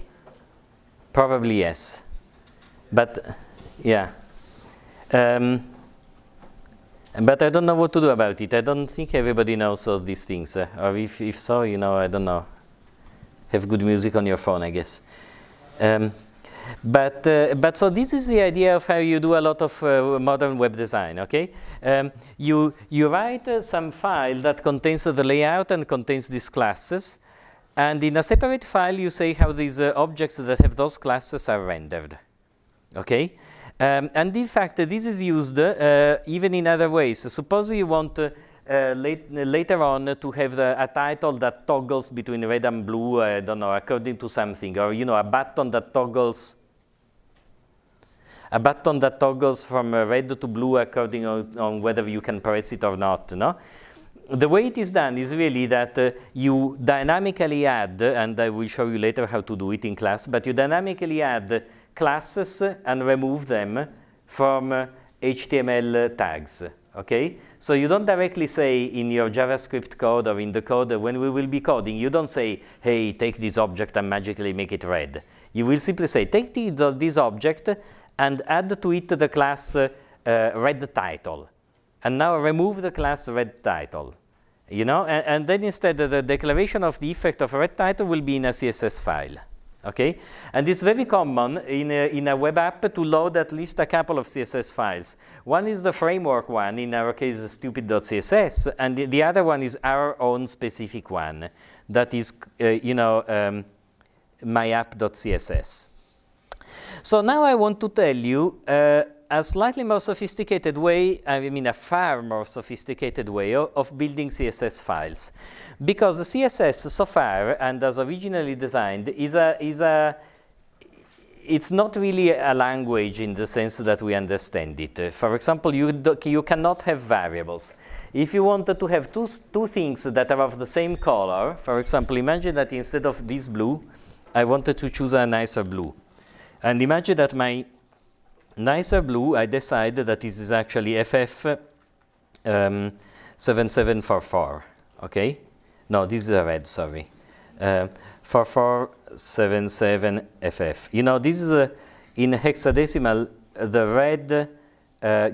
Probably yes. But, yeah. But I don't know what to do about it. I don't think everybody knows all these things. Or if so, you know, I don't know. Have good music on your phone, I guess. But so this is the idea of how you do a lot of modern web design, okay? You write some file that contains the layout and contains these classes. And in a separate file, you say how these objects that have those classes are rendered, okay? And in fact, this is used even in other ways. Suppose you want later on to have a title that toggles between red and blue, I don't know, according to something, or you know, a button that toggles from red to blue according on whether you can press it or not. No? The way it is done is really that you dynamically add, and I will show you later how to do it in class, but you dynamically add classes and remove them from HTML tags. Okay? So you don't directly say in your JavaScript code or in the code when we will be coding, you don't say, hey, take this object and magically make it red. You will simply say, take this object and add to it the class red title. And now remove the class red title. You know, and then instead the declaration of the effect of red title will be in a CSS file. Okay? And it's very common in a web app to load at least a couple of CSS files. One is the framework one, in our case stupid.css, and the other one is our own specific one, that is, you know, myapp.css. So now I want to tell you a slightly more sophisticated way, I mean a far more sophisticated way of building CSS files. Because the CSS so far, and as originally designed, it's not really a language in the sense that we understand it. For example, you cannot have variables. If you wanted to have two things that are of the same color, for example, imagine that instead of this blue, I wanted to choose a nicer blue. And imagine that my nicer blue, I decided that it is actually FF 7744, okay? No, this is a red, sorry. 4477FF. You know, this is in hexadecimal, the red,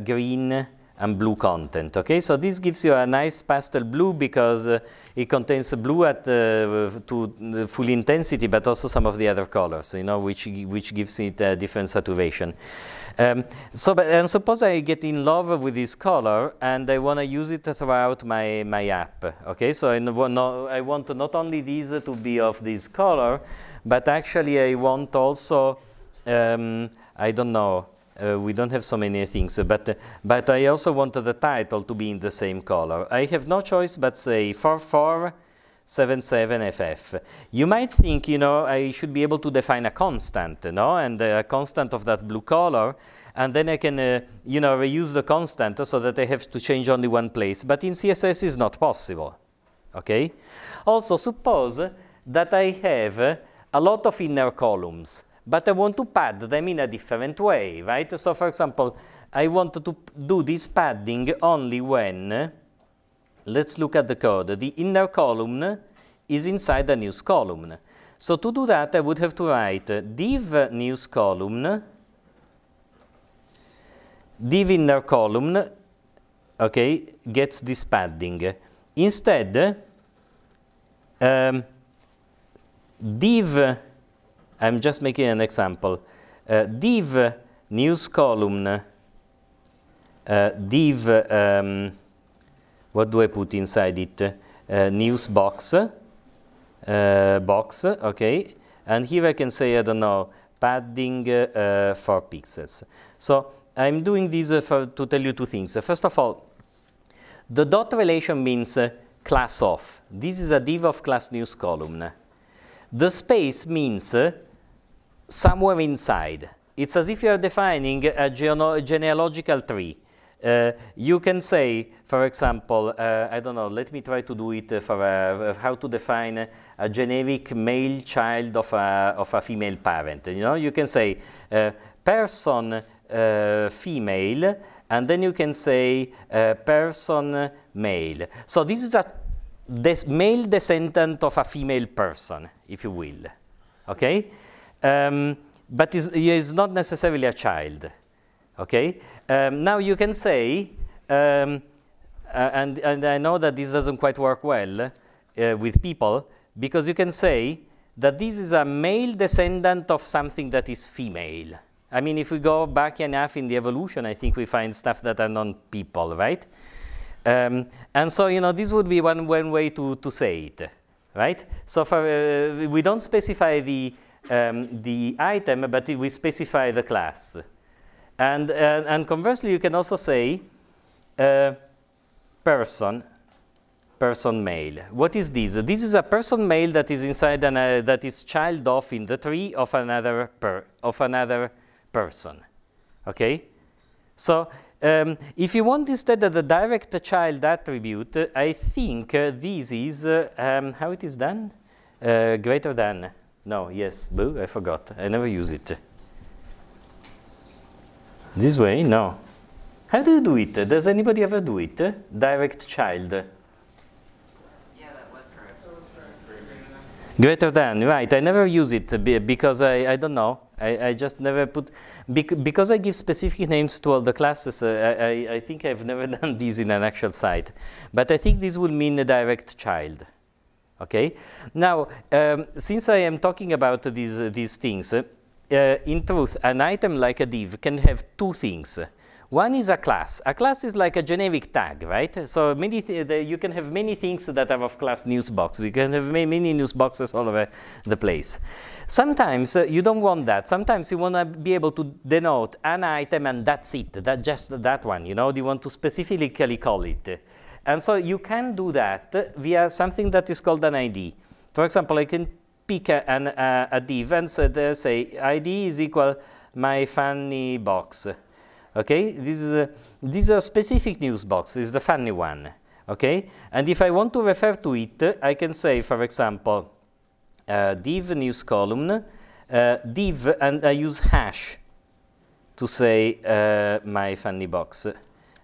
green, and blue content, okay? So this gives you a nice pastel blue because it contains blue at to full intensity, but also some of the other colors, you know, which gives it a different saturation. And suppose I get in love with this color and I want to use it throughout my app, okay? So I want not only these to be of this color, but actually I want also, I don't know, we don't have so many things, but I also want the title to be in the same color. I have no choice but say 4477FF. You might think, you know, I should be able to define a constant, no? And a constant of that blue color, and then I can, you know, reuse the constant so that I have to change only one place. But in CSS is not possible, okay? Also, suppose that I have a lot of inner columns, but I want to pad them in a different way, right? So, for example, I want to do this padding only when, let's look at the code. The inner column is inside the news column. So to do that, I would have to write div news column, div inner column, okay, gets this padding. Instead, div, I'm just making an example, div news column, div, what do I put inside it? News box, box, okay, and here I can say, I don't know, padding 4 pixels. So I'm doing this to tell you two things. First of all, the dot relation means class of. This is a div of class news column. The space means somewhere inside. It's as if you are defining a genealogical tree. You can say, for example, I don't know, let me try to do it for how to define a generic male child of a female parent. You know, you can say person female, and then you can say person male. So this is a this male descendant of a female person, if you will, okay? But is not necessarily a child, okay? Now you can say, and I know that this doesn't quite work well with people, because you can say that this is a male descendant of something that is female. I mean, if we go back enough in the evolution, I think we find stuff that are non-people, right? And so, you know, this would be one way to say it, right? So for, we don't specify the item, but we specify the class. And conversely, you can also say person male. What is this? This is a person male that is inside that is child of in the tree of another person. Okay? So if you want instead of the direct child attribute, I think this is how it is done? Greater than. No, yes, boo, I forgot. I never use it. This way? No. How do you do it? Does anybody ever do it? Direct child. Yeah, that was correct. Greater than, right. I never use it because I don't know. I just never put, because I give specific names to all the classes, I think I've never done this in an actual site. But I think this would mean a direct child. Okay? Now, since I am talking about these things, in truth, an item like a div can have two things. One is a class. A class is like a generic tag, right? So you can have many things that are of class newsbox. We can have many newsboxes all over the place. Sometimes you don't want that. Sometimes you want to be able to denote an item and that's it, just that one, you know, you want to specifically call it. And so you can do that via something that is called an ID. For example, I can pick a div and say ID is equal my funny box. Okay, this is a specific news box, is the funny one. Okay, and if I want to refer to it, I can say, for example, div news column, div, and I use hash to say my funny box,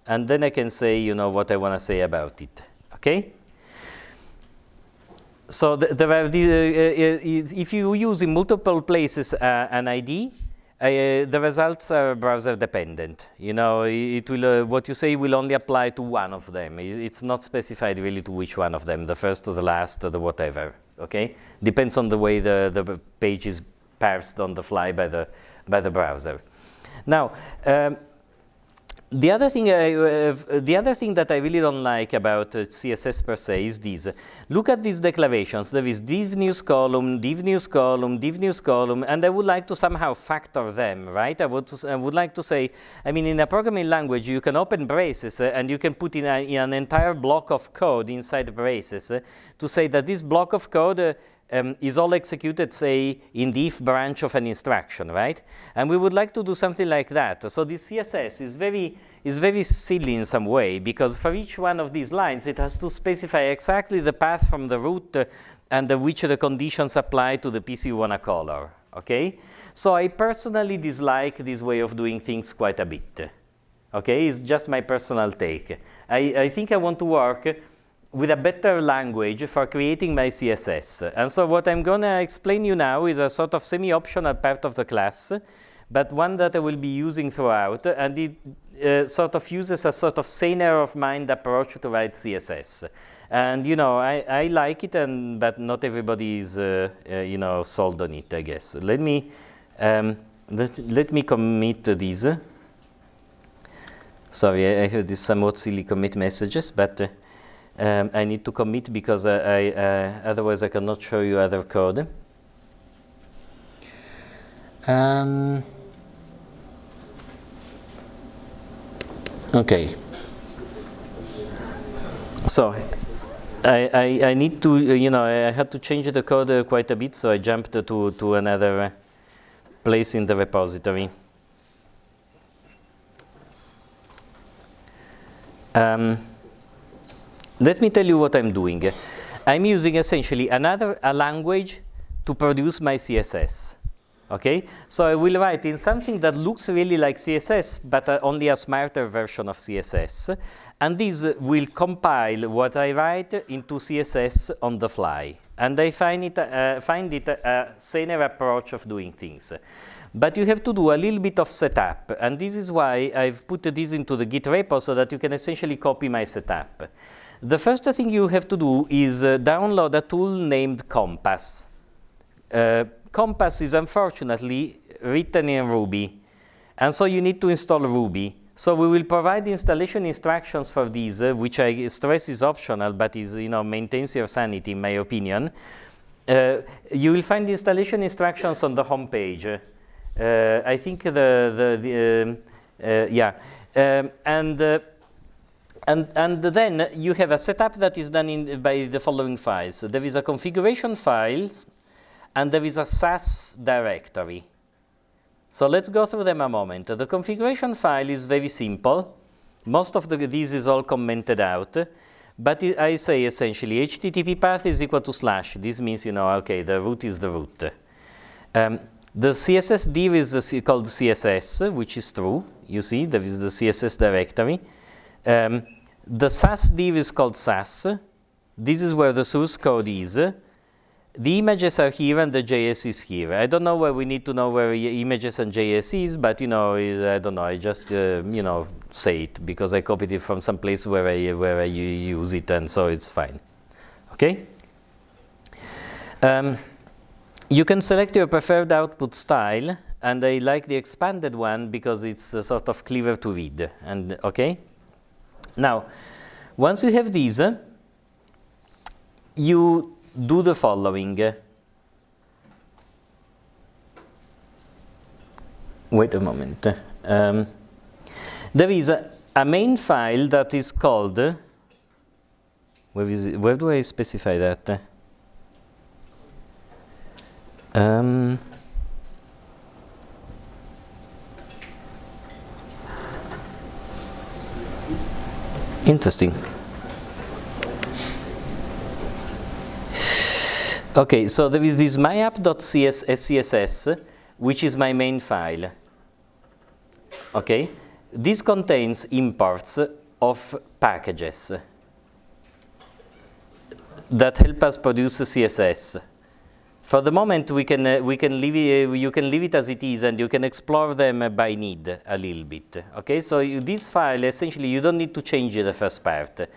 and then I can say, you know, what I want to say about it. Okay. So there are if you use in multiple places an ID. The results are browser dependent. You know, it will what you say will only apply to one of them. It's not specified really to which one of them, the first or the last or the whatever. Okay, depends on the way the page is parsed on the fly by the browser. Now, the other thing that I really don't like about CSS per se is this. Look at these declarations. There is div news column, div news column, div news column, and I would like to somehow factor them, right? I would like to say, I mean, in a programming language, you can open braces and you can put in an entire block of code inside braces to say that this block of code is all executed, say, in the if branch of an instruction, right? And we would like to do something like that. So this CSS is very silly in some way, because for each one of these lines, it has to specify exactly the path from the root and which the conditions apply to the piece you want to color, okay? So I personally dislike this way of doing things quite a bit, okay? It's just my personal take. I think I want to work with a better language for creating my CSS. And so what I'm going to explain you now is a sort of semi-optional part of the class, but one that I will be using throughout, and it sort of uses a sort of saner of mind approach to write CSS. And, you know, I like it, but not everybody is, you know, sold on it, I guess. Let me commit to this. Sorry, I have these somewhat silly commit messages, but I need to commit because otherwise I cannot show you other code. Okay. So I need to, you know, I had to change the code quite a bit, so I jumped to another place in the repository. Let me tell you what I'm doing. I'm using essentially a language to produce my CSS. Okay, so I will write in something that looks really like CSS, but only a smarter version of CSS. And this will compile what I write into CSS on the fly. And I find it a saner approach of doing things. But you have to do a little bit of setup. And this is why I've put this into the Git repo so that you can essentially copy my setup. The first thing you have to do is download a tool named Compass. Compass is unfortunately written in Ruby, and so you need to install Ruby. So we will provide installation instructions for these, which I stress is optional, but is, maintains your sanity, in my opinion. You will find the installation instructions on the home page. I think and then you have a setup that is done by the following files. There is a configuration file, and there is a SAS directory. So let's go through them a moment. The configuration file is very simple. Most of this is all commented out. But I say essentially HTTP path is equal to /. This means, okay, the root is the root. The CSS div is called CSS, which is true. You see, there is the CSS directory. The SAS div is called SAS. This is where the source code is. The images are here and the JS is here. I don't know where we need to know where images and JS is, but I don't know. I just say it because I copied it from some place where I use it, and so it's fine. Okay. You can select your preferred output style, and I like the expanded one because it's sort of clearer to read. And okay. Now, once you have these, you do the following. Wait a moment. There is a main file that is called, where is it? Where do I specify that? Interesting. Okay, so there is this myapp.scss, which is my main file. Okay, this contains imports of packages that help us produce CSS. For the moment, you can leave it as it is, and you can explore them by need a little bit. Okay, so this file essentially you don't need to change the first part.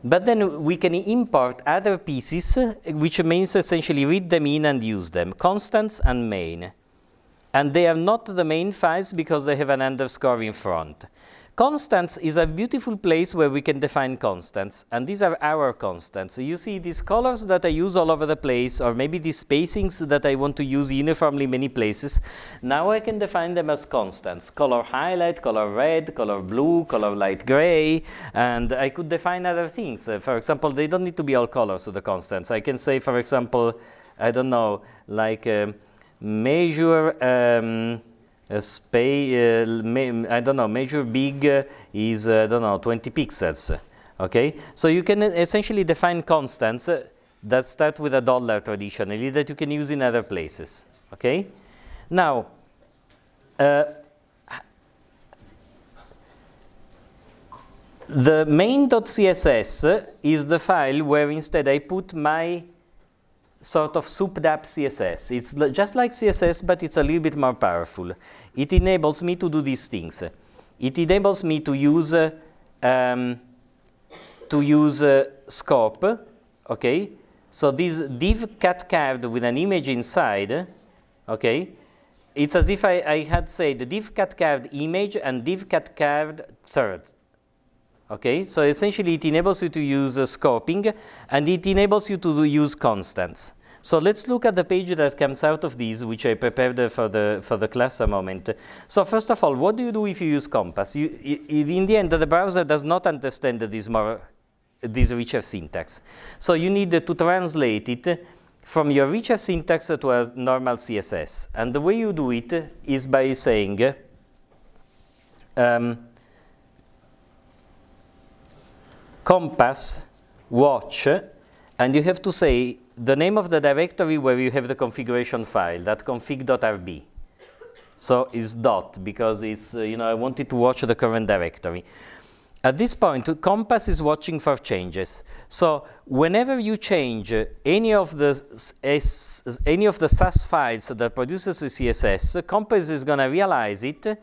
But then we can import other pieces, which means essentially read them in and use them, constants and main. And they are not the main files because they have an underscore in front. Constants is a beautiful place where we can define constants, and these are our constants. So you see these colors that I use all over the place, or maybe these spacings that I want to use uniformly many places. Now I can define them as constants. Color highlight, color red, color blue, color light gray, and I could define other things. For example, they don't need to be all colors of the constants. I can say, for example, I don't know, like measure I don't know, measure big is, I don't know, 20 pixels, okay? So you can essentially define constants that start with $, traditionally, that you can use in other places, okay? Now, the main.css is the file where instead I put my sort of souped up CSS. It's just like CSS, but it's a little bit more powerful. It enables me to do these things. It enables me to use scope. Okay, so this div cat card with an image inside. Okay, it's as if I had said div cat card image and div cat card third. Okay, so essentially it enables you to use scoping, and it enables you to use constants. So let's look at the page that comes out of these, which I prepared for the class a moment. So first of all, what do you do if you use Compass? In the end, the browser does not understand this richer syntax. So you need to translate it from your richer syntax to a normal CSS. And the way you do it is by saying Compass watch, and you have to say the name of the directory where you have the configuration file, that config.rb. So it's dot, because it's, I wanted to watch the current directory. At this point, Compass is watching for changes. So whenever you change any of the SAS files that produces a CSS, Compass is going to realize it,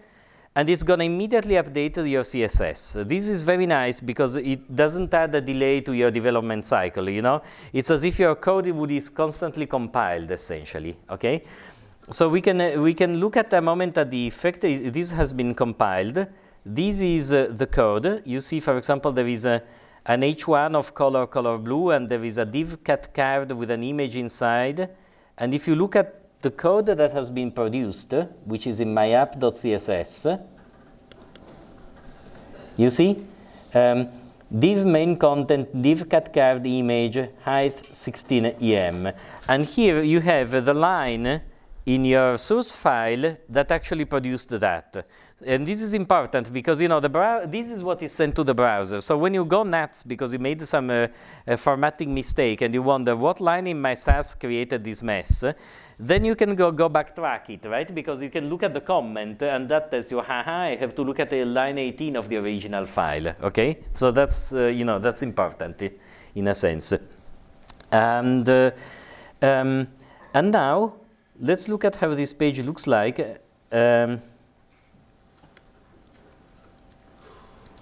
and it's going to immediately update your CSS. This is very nice because it doesn't add a delay to your development cycle. It's as if your code is constantly compiled, essentially. Okay. So we can look at a moment at the effect. This has been compiled. This is the code. You see, for example, there is an H1 of color blue, and there is a div cat card with an image inside. And if you look at the code that has been produced, which is in my app.css, you see, div main content, div cat card image, height 16 em. And here you have the line in your source file that actually produced that. And this is important because this is what is sent to the browser. So when you go nuts because you made some formatting mistake and you wonder what line in my SAS created this mess, then you can go backtrack it, right? Because you can look at the comment and that tells you, haha, I have to look at the line 18 of the original file. Okay, so that's that's important in a sense. And now let's look at how this page looks like.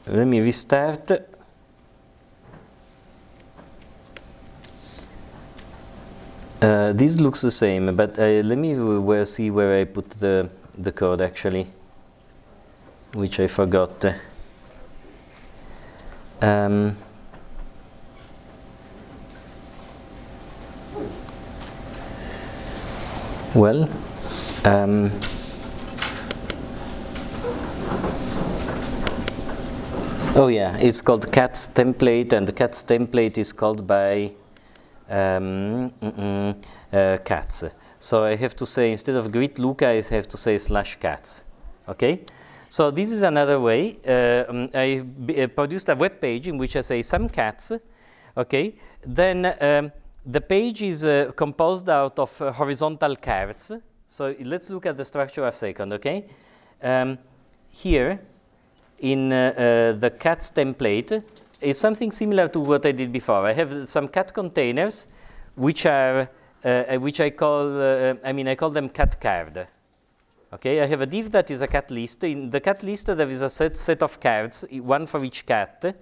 Let me restart. This looks the same, but let me see where I put the code actually, which I forgot. Well, oh yeah, it's called cats template, and the cats template is called by cats. So I have to say, instead of greet Luca, I have to say /cats. Okay? So this is another way. I produced a web page in which I say some cats. Okay? Then the page is composed out of horizontal cards. So let's look at the structure a second, okay? Here, in the cats template, is something similar to what I did before. I have some cat containers, which are, which I call, I call them cat card. Okay, I have a div that is a cat list. In the cat list, there is a set of cards, one for each cat.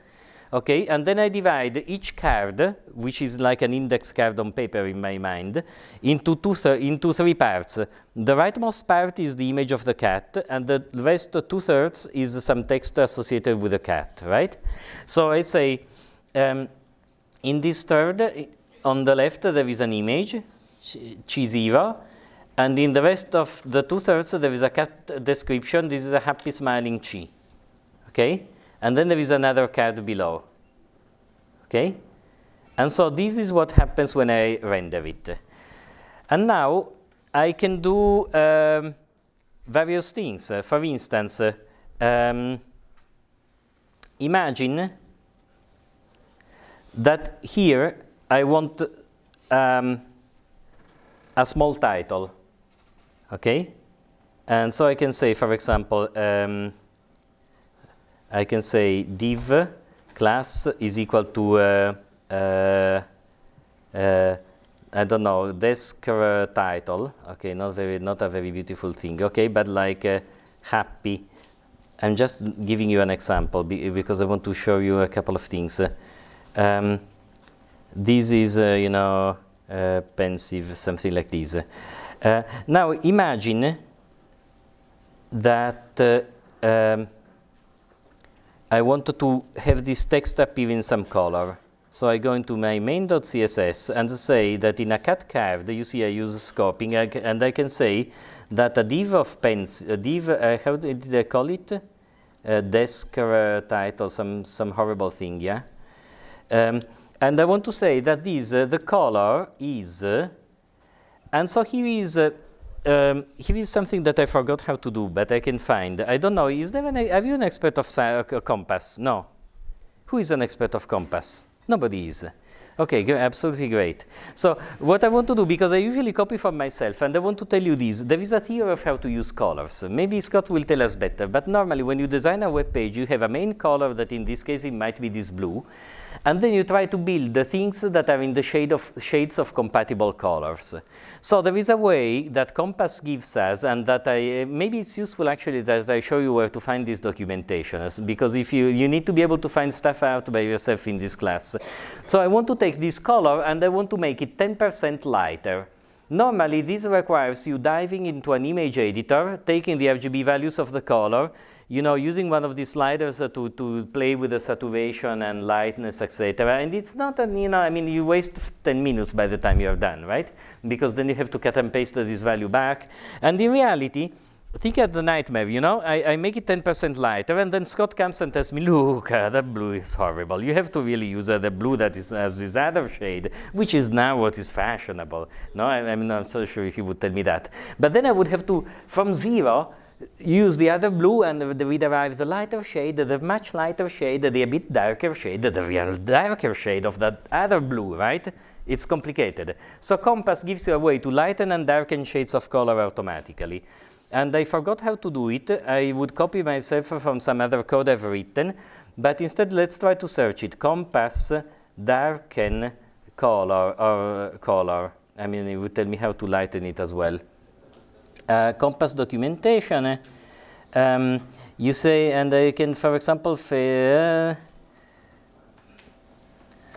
Okay, and then I divide each card, which is like an index card on paper in my mind, into three parts. The rightmost part is the image of the cat, and the rest, 2/3, is some text associated with the cat, right? So I say, in this third, on the left, there is an image, Chi0, and in the rest of the 2/3, there is a cat description. This is a happy smiling Chi, okay? And then there is another card below, okay? And so this is what happens when I render it. And now I can do various things. For instance, imagine that here I want a small title, okay? And so I can say, for example, I can say div class is equal to, I don't know, desk title. Okay, not a very beautiful thing. Okay, but like happy. I'm just giving you an example because I want to show you a couple of things. This is, pensive, something like this. Now imagine that I want to have this text appear in some color. So I go into my main.css and say that in a cat card, you see I use scoping, and I can say that a div of how did I call it? Desk title, some horrible thing, yeah? And I want to say that the color is, and so here is something that I forgot how to do, but I can find. I don't know, are you an expert of Compass? No. Who is an expert of Compass? Nobody is. Okay, absolutely great. So what I want to do, because I usually copy from myself, and I want to tell you this, there is a theory of how to use colors. Maybe Scott will tell us better, but normally when you design a web page, you have a main color that in this case it might be this blue, and then you try to build the things that are in the shades of compatible colors. So there is a way that Compass gives us, and that maybe it's useful actually that I show you where to find this documentation, because if you need to be able to find stuff out by yourself in this class. So I want to take this color and I want to make it 10% lighter. Normally, this requires you diving into an image editor, taking the RGB values of the color, using one of these sliders to play with the saturation and lightness, etc. And it's not, you waste 10 minutes by the time you're done, right? Because then you have to cut and paste this value back. And in reality, think of the nightmare, I make it 10% lighter, and then Scott comes and tells me, look, that blue is horrible. You have to really use the blue that has this other shade, which is now what is fashionable. No, I'm not so sure he would tell me that. But then I would have to, from zero, use the other blue, and we derive the lighter shade, the much lighter shade, the a bit darker shade, the real darker shade of that other blue, right? It's complicated. So Compass gives you a way to lighten and darken shades of color automatically. And I forgot how to do it. I would copy myself from some other code I've written, but instead let's try to search it. Compass darken color, or color. It would tell me how to lighten it as well. Compass documentation. You say, and I can, for example,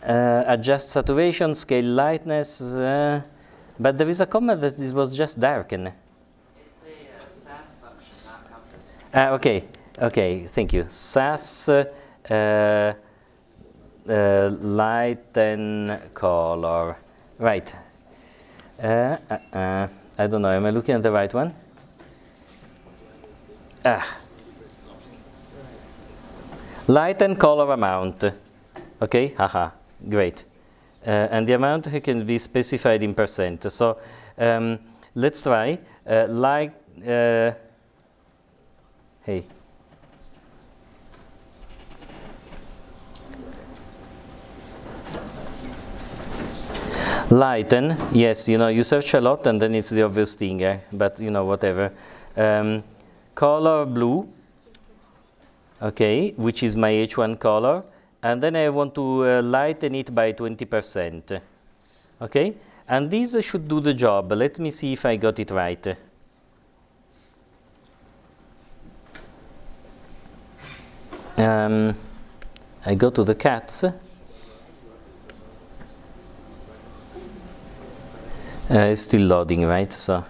adjust saturation, scale lightness, but there is a comment that this was just darken. Okay, thank you. SAS lighten color. Right. I don't know, am I looking at the right one? Lighten color amount. Okay, haha, great. And the amount can be specified in percent. So let's try. Hey. Lighten, yes, you search a lot and then it's the obvious thing, but whatever. Color blue, okay, which is my H1 color, and then I want to lighten it by 20%, okay? And these should do the job. Let me see if I got it right. I go to the cats. It's still loading, right? So,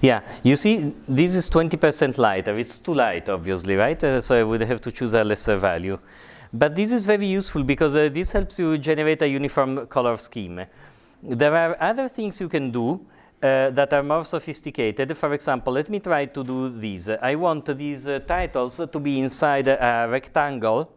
yeah, you see, this is 20% lighter. It's too light, obviously, right? So I would have to choose a lesser value. But this is very useful because this helps you generate a uniform color scheme. There are other things you can do that are more sophisticated. For example, let me try to do these. I want these titles to be inside a rectangle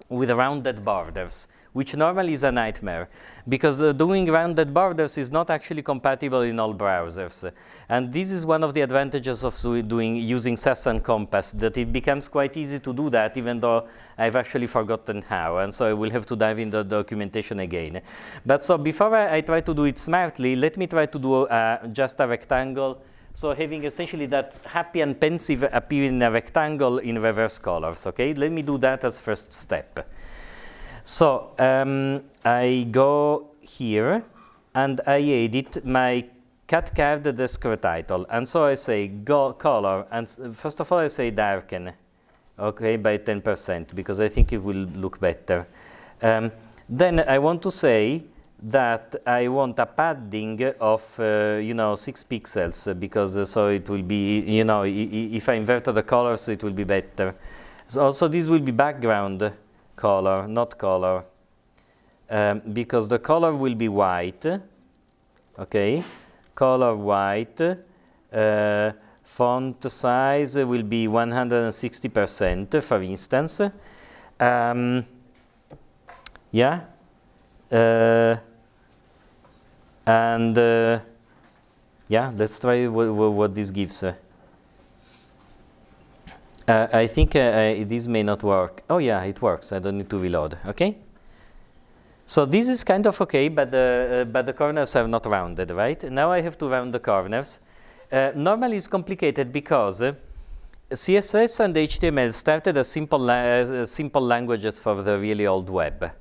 with rounded borders, which normally is a nightmare, because doing rounded borders is not actually compatible in all browsers. And this is one of the advantages of using SAS and Compass, that it becomes quite easy to do that, even though I've actually forgotten how, and so I will have to dive into the documentation again. But so before I try to do it smartly, let me try to do just a rectangle, so having essentially that happy and pensive appear in a rectangle in reverse colors, okay? Let me do that as first step. So I go here and I edit my cut card desk title, and so I say go color, and first of all I say darken, okay, by 10%, because I think it will look better. Then I want to say that I want a padding of 6 pixels, because so it will be, if I invert the colors it will be better. So also this will be background color, not color, because the color will be white, okay, color white, font size will be 160%, for instance, yeah, and yeah, let's try what this gives. I think this may not work. Oh yeah, it works. I don't need to reload. Okay. So this is kind of okay, but the corners are not rounded, right? Now I have to round the corners. Normally it's complicated because CSS and HTML started as simple languages for the really old web.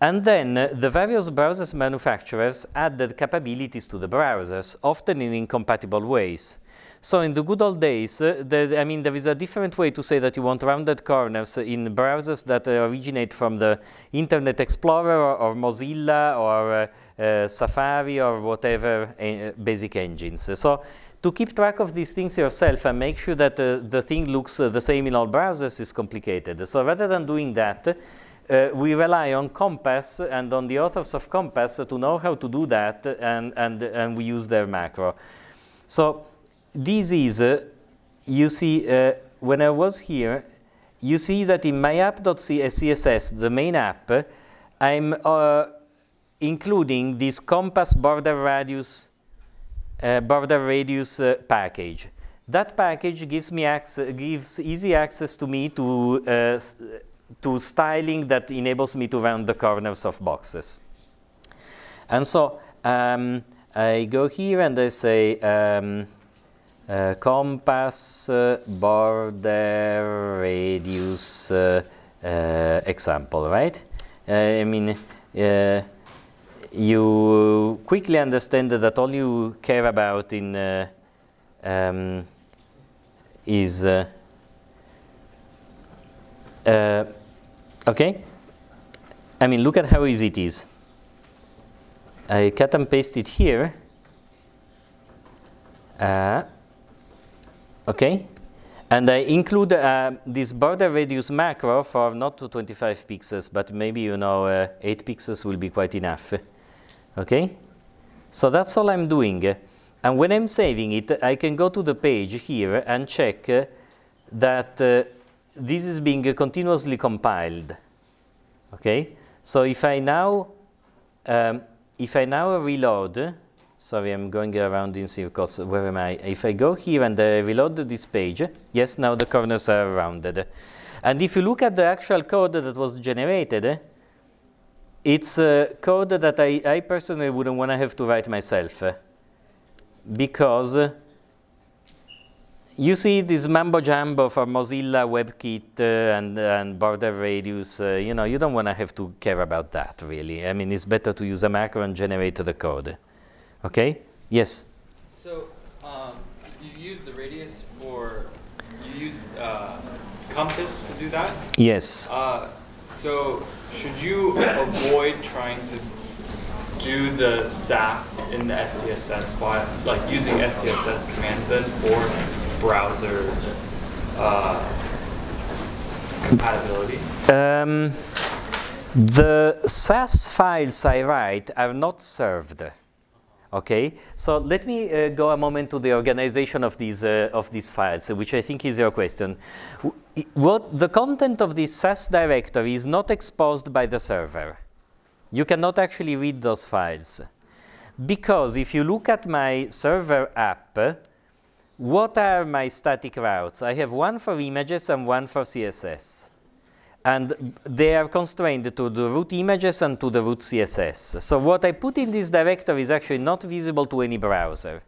And then the various browsers manufacturers added capabilities to the browsers, often in incompatible ways. So in the good old days, I mean, there is a different way to say that you want rounded corners in browsers that originate from the Internet Explorer or Mozilla or Safari or whatever basic engines. So to keep track of these things yourself and make sure that the thing looks the same in all browsers is complicated. So rather than doing that, we rely on Compass and on the authors of Compass to know how to do that, and we use their macro. So this is, you see, when I was here, you see that in my app.css, the main app, I'm including this Compass border radius package. That package gives me gives easy access to me to styling that enables me to round the corners of boxes. And so I go here and I say compass border radius example, right? I mean, you quickly understand that all you care about in is okay. I mean, look at how easy it is. I cut and paste it here. Okay, and I include this border radius macro for not 25 pixels, but maybe, you know, 8 pixels will be quite enough. Okay, so that's all I'm doing. And when I'm saving it, I can go to the page here and check that this is being continuously compiled. Okay, so if I now reload, sorry, I'm going around in circles. Where am I? If I go here and reload this page, yes, now the corners are rounded. And if you look at the actual code that was generated, it's code that I personally wouldn't want to have to write myself, because you see this mambo jumbo for Mozilla WebKit and border radius. You know, you don't want to have to care about that, really. I mean, it's better to use a macro and generate the code. Okay? Yes? So you use the radius for, you use compass to do that? Yes. So should you avoid trying to do the SAS in the SCSS file, like using SCSS commands then for browser compatibility? The SAS files I write are not served. Okay, so let me go a moment to the organization of these files, which I think is your question. What the content of this SAS directory is not exposed by the server. You cannot actually read those files, because if you look at my server app, what are my static routes? I have one for images and one for CSS. And they are constrained to the root images and to the root CSS. So what I put in this directory is actually not visible to any browser.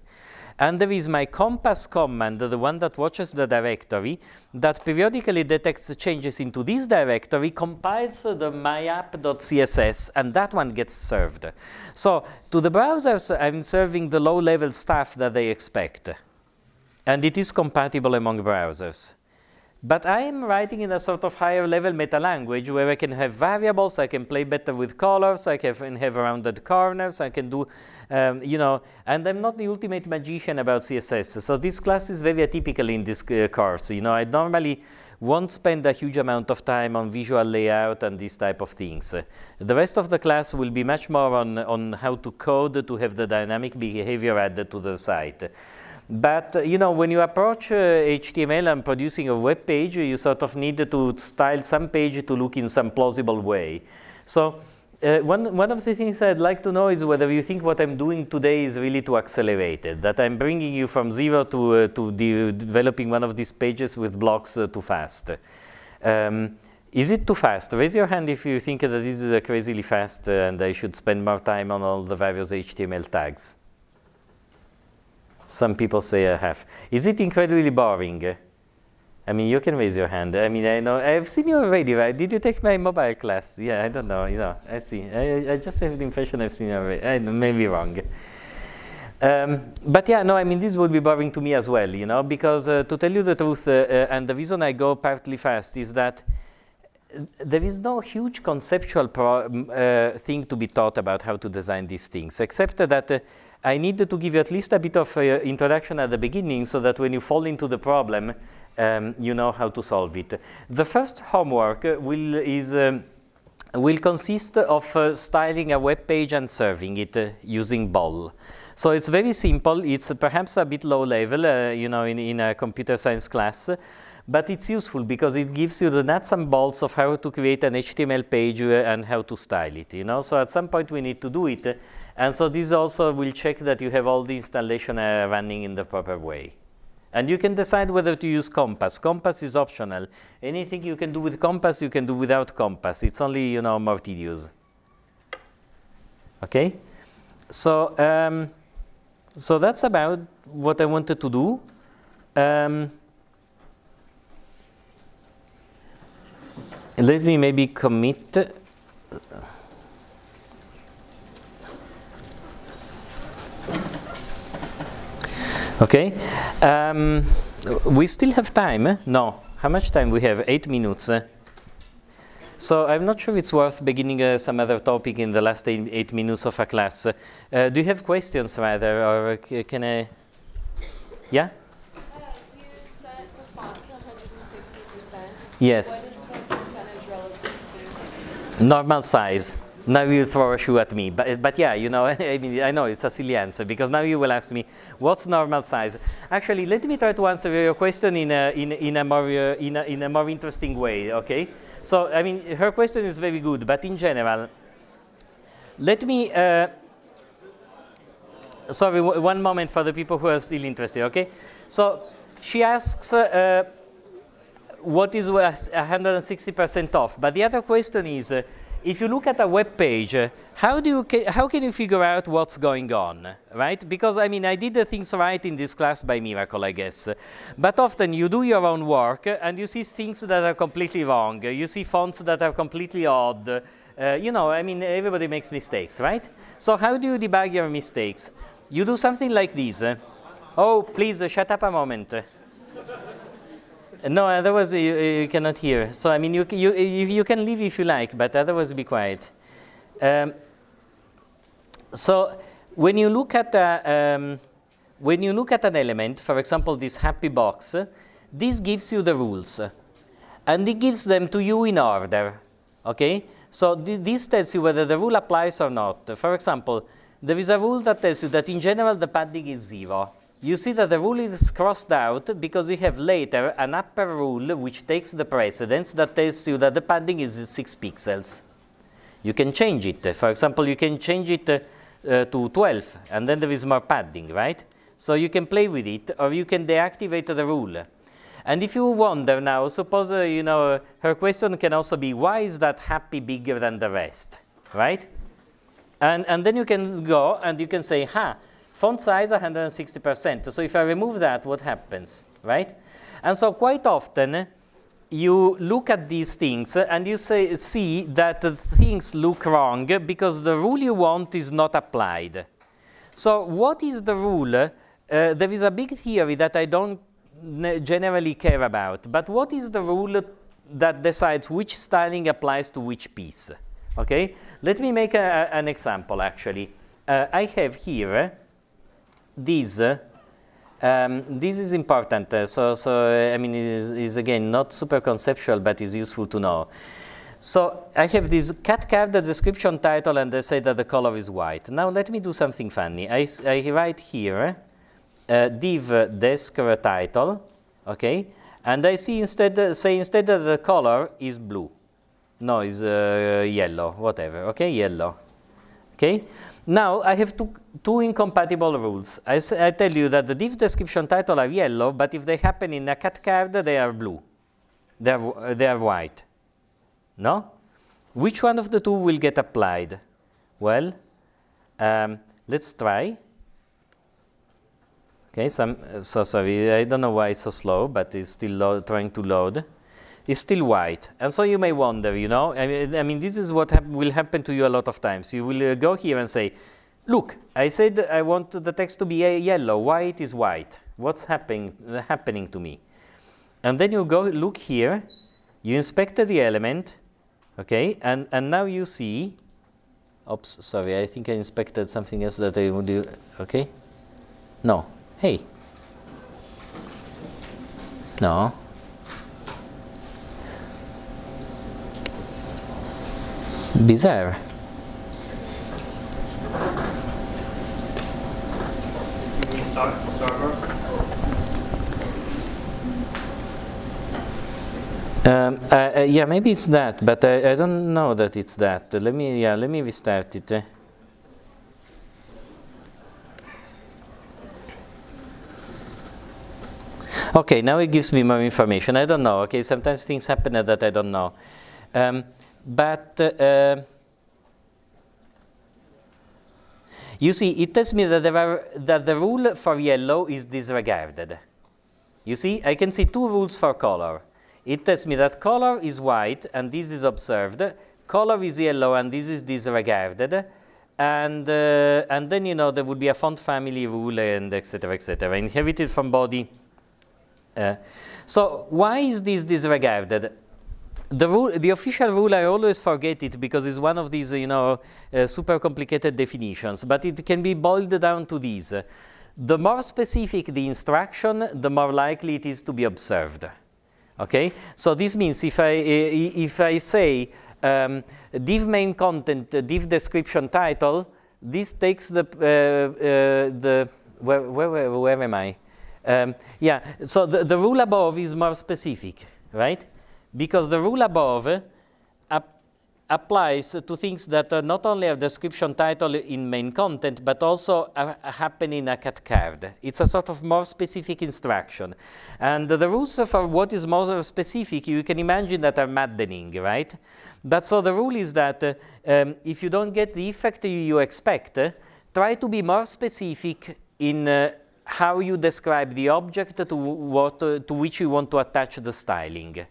And there is my compass command, the one that watches the directory, that periodically detects changes into this directory, compiles the myapp.css, and that one gets served. So to the browsers, I'm serving the low-level stuff that they expect. And it is compatible among browsers. But I am writing in a sort of higher level meta language where I can have variables, I can play better with colors, I can have rounded corners, I can do, you know, and I'm not the ultimate magician about CSS. So this class is very atypical in this course. You know, I normally won't spend a huge amount of time on visual layout and these type of things. The rest of the class will be much more on how to code to have the dynamic behavior added to the site. But you know, when you approach HTML and producing a web page, you sort of need to style some page to look in some plausible way. So one of the things I'd like to know is whether you think what I'm doing today is really too accelerated, that I'm bringing you from zero to developing one of these pages with blocks too fast. Is it too fast? Raise your hand if you think that this is crazily fast and I should spend more time on all the various HTML tags. Some people say I have. Is it incredibly boring? I mean, you can raise your hand. I mean, I know, I've seen you already, right? Did you take my mobile class? Yeah, I don't know, you know, I see. I just have the impression I've seen you already. I may be wrong. But yeah, no, I mean, this would be boring to me as well, you know, because to tell you the truth, and the reason I go partly fast is that there is no huge conceptual thing to be taught about how to design these things, except that I need to give you at least a bit of introduction at the beginning so that when you fall into the problem, you know how to solve it. The first homework will consist of styling a web page and serving it using Bol. So it's very simple. It's perhaps a bit low level, you know, in a computer science class, but it's useful because it gives you the nuts and bolts of how to create an HTML page and how to style it, you know. So at some point we need to do it. And so this also will check that you have all the installation running in the proper way. And you can decide whether to use Compass. Compass is optional. Anything you can do with Compass, you can do without Compass. It's only, you know, more tedious. Okay? So, so that's about what I wanted to do. Let me maybe commit. Okay. We still have time. Eh? No. How much time we have? 8 minutes. So I'm not sure it's worth beginning some other topic in the last 8 minutes of a class. Do you have questions rather, or can I? Yeah? You set the font to 160%. Yes. What is the percentage relative to? Normal size. Now you throw a shoe at me, but yeah, you know, I mean, I know it's a silly answer because now you will ask me, what's normal size? Actually, let me try to answer your question in a more interesting way. Okay. So I mean, her question is very good, but in general, let me. Sorry, one moment for the people who are still interested. Okay. So she asks. What is 160% off? But the other question is, if you look at a web page, how can you figure out what's going on, right? Because I mean, I did the things right in this class by miracle, I guess. But often you do your own work and you see things that are completely wrong. You see fonts that are completely odd. You know, I mean, everybody makes mistakes, right? So how do you debug your mistakes? You do something like this. Oh, please shut up a moment. No, otherwise you cannot hear. So I mean, you can leave if you like, but otherwise be quiet. So when you look at an element, for example, this happy box, this gives you the rules, and it gives them to you in order. Okay. So this tells you whether the rule applies or not. For example, there is a rule that tells you that in general the padding is 0. You see that the rule is crossed out because we have later an upper rule which takes the precedence that tells you that the padding is 6 pixels. You can change it. For example, you can change it to 12, and then there is more padding, right? So you can play with it, or you can deactivate the rule. And if you wonder now, suppose, you know, her question can also be, why is that happy bigger than the rest, right? And then you can go and you can say, font size 160%. So if I remove that, what happens, right? And so quite often, you look at these things and you see that things look wrong because the rule you want is not applied. So what is the rule? There is a big theory that I don't generally care about, but what is the rule that decides which styling applies to which piece? Okay, let me make an example actually. I have here this. This is important. So I mean, it is again not super conceptual, but is useful to know. So I have this cat card, the description title, and they say that the color is white. Now let me do something funny. I write here div desc title, okay, and I see instead that the color is blue. No, is yellow, whatever. Okay, yellow. Okay. Now I have two incompatible rules. I tell you that the div description title are yellow, but if they happen in a cat card, they are blue. They are white. No? Which one of the two will get applied? Well, let's try. Okay, so sorry, I don't know why it's so slow, but it's still trying to load. It's still white. And so you may wonder, you know, I mean this is what will happen to you a lot of times. You will go here and say, look, I said I want the text to be yellow. Why it is white? What's happening to me? And then you go look here, you inspected the element, okay, and now you see, oops, sorry, I think I inspected something else that I would do, okay? No, hey, no. Bizarre. Can we start over? Yeah, maybe it's that, but I don't know that it's that. Let me restart it. Okay, now it gives me more information. I don't know. Okay, sometimes things happen that I don't know. You see, it tells me that the rule for yellow is disregarded. You see, I can see two rules for color. It tells me that color is white, and this is observed. Color is yellow, and this is disregarded. And then, you know, there would be a font family rule, and etc., etc., inherited from body. So why is this disregarded? The official rule, I always forget it because it's one of these, you know, super complicated definitions. But it can be boiled down to these. The more specific the instruction, the more likely it is to be observed. Okay, so this means if I say div main content, div description title, this takes the where am I? Yeah, so the rule above is more specific, right? Because the rule above applies to things that not only have description title in main content, but also happen in a cat card. It's a sort of more specific instruction. And the rules for what is more specific, you can imagine that are maddening, right? But so the rule is that if you don't get the effect you expect, try to be more specific in how you describe the object to which you want to attach the styling.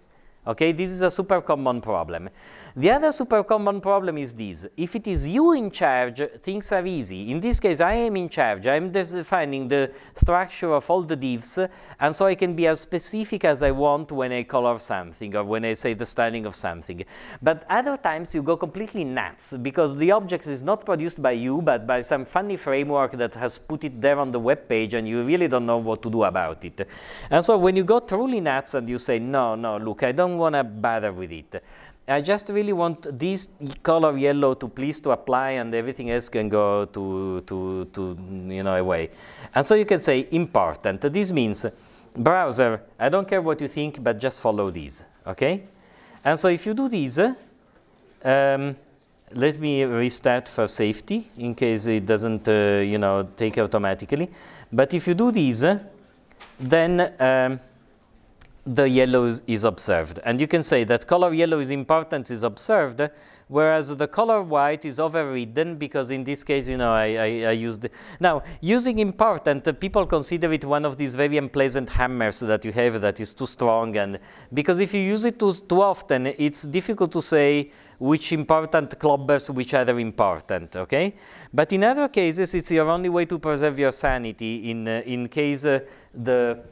Okay, this is a super common problem. The other super common problem is this. If it is you in charge, things are easy. In this case, I am in charge. I am defining the structure of all the divs, and so I can be as specific as I want when I color something or when I say the styling of something. But other times you go completely nuts because the object is not produced by you, but by some funny framework that has put it there on the web page, and you really don't know what to do about it. And so when you go truly nuts and you say, no, look, I don't want to bother with it. I just really want this color yellow to please to apply, and everything else can go to you know, away. And so you can say important. This means browser, I don't care what you think, but just follow these. Okay? And so if you do these, let me restart for safety in case it doesn't you know, take automatically. But if you do these, then the yellow is observed. And you can say that color yellow is important is observed, whereas the color white is overridden because in this case, you know, I used... Now, using important, people consider it one of these very unpleasant hammers that you have that is too strong. And because if you use it too often, it's difficult to say which important clobbers which are important, okay? But in other cases, it's your only way to preserve your sanity in case the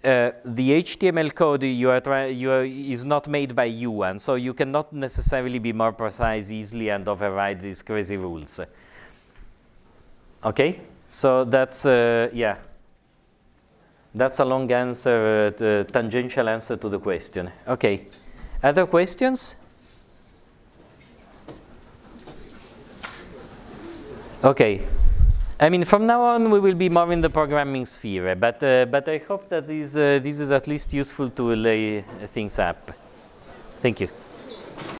HTML code is not made by you, and so you cannot necessarily be more precise easily and override these crazy rules. Okay, so that's yeah, that's a long answer, tangential answer to the question. Okay, other questions? Okay. I mean, from now on, we will be more in the programming sphere, but I hope that this is at least useful to lay things up. Thank you.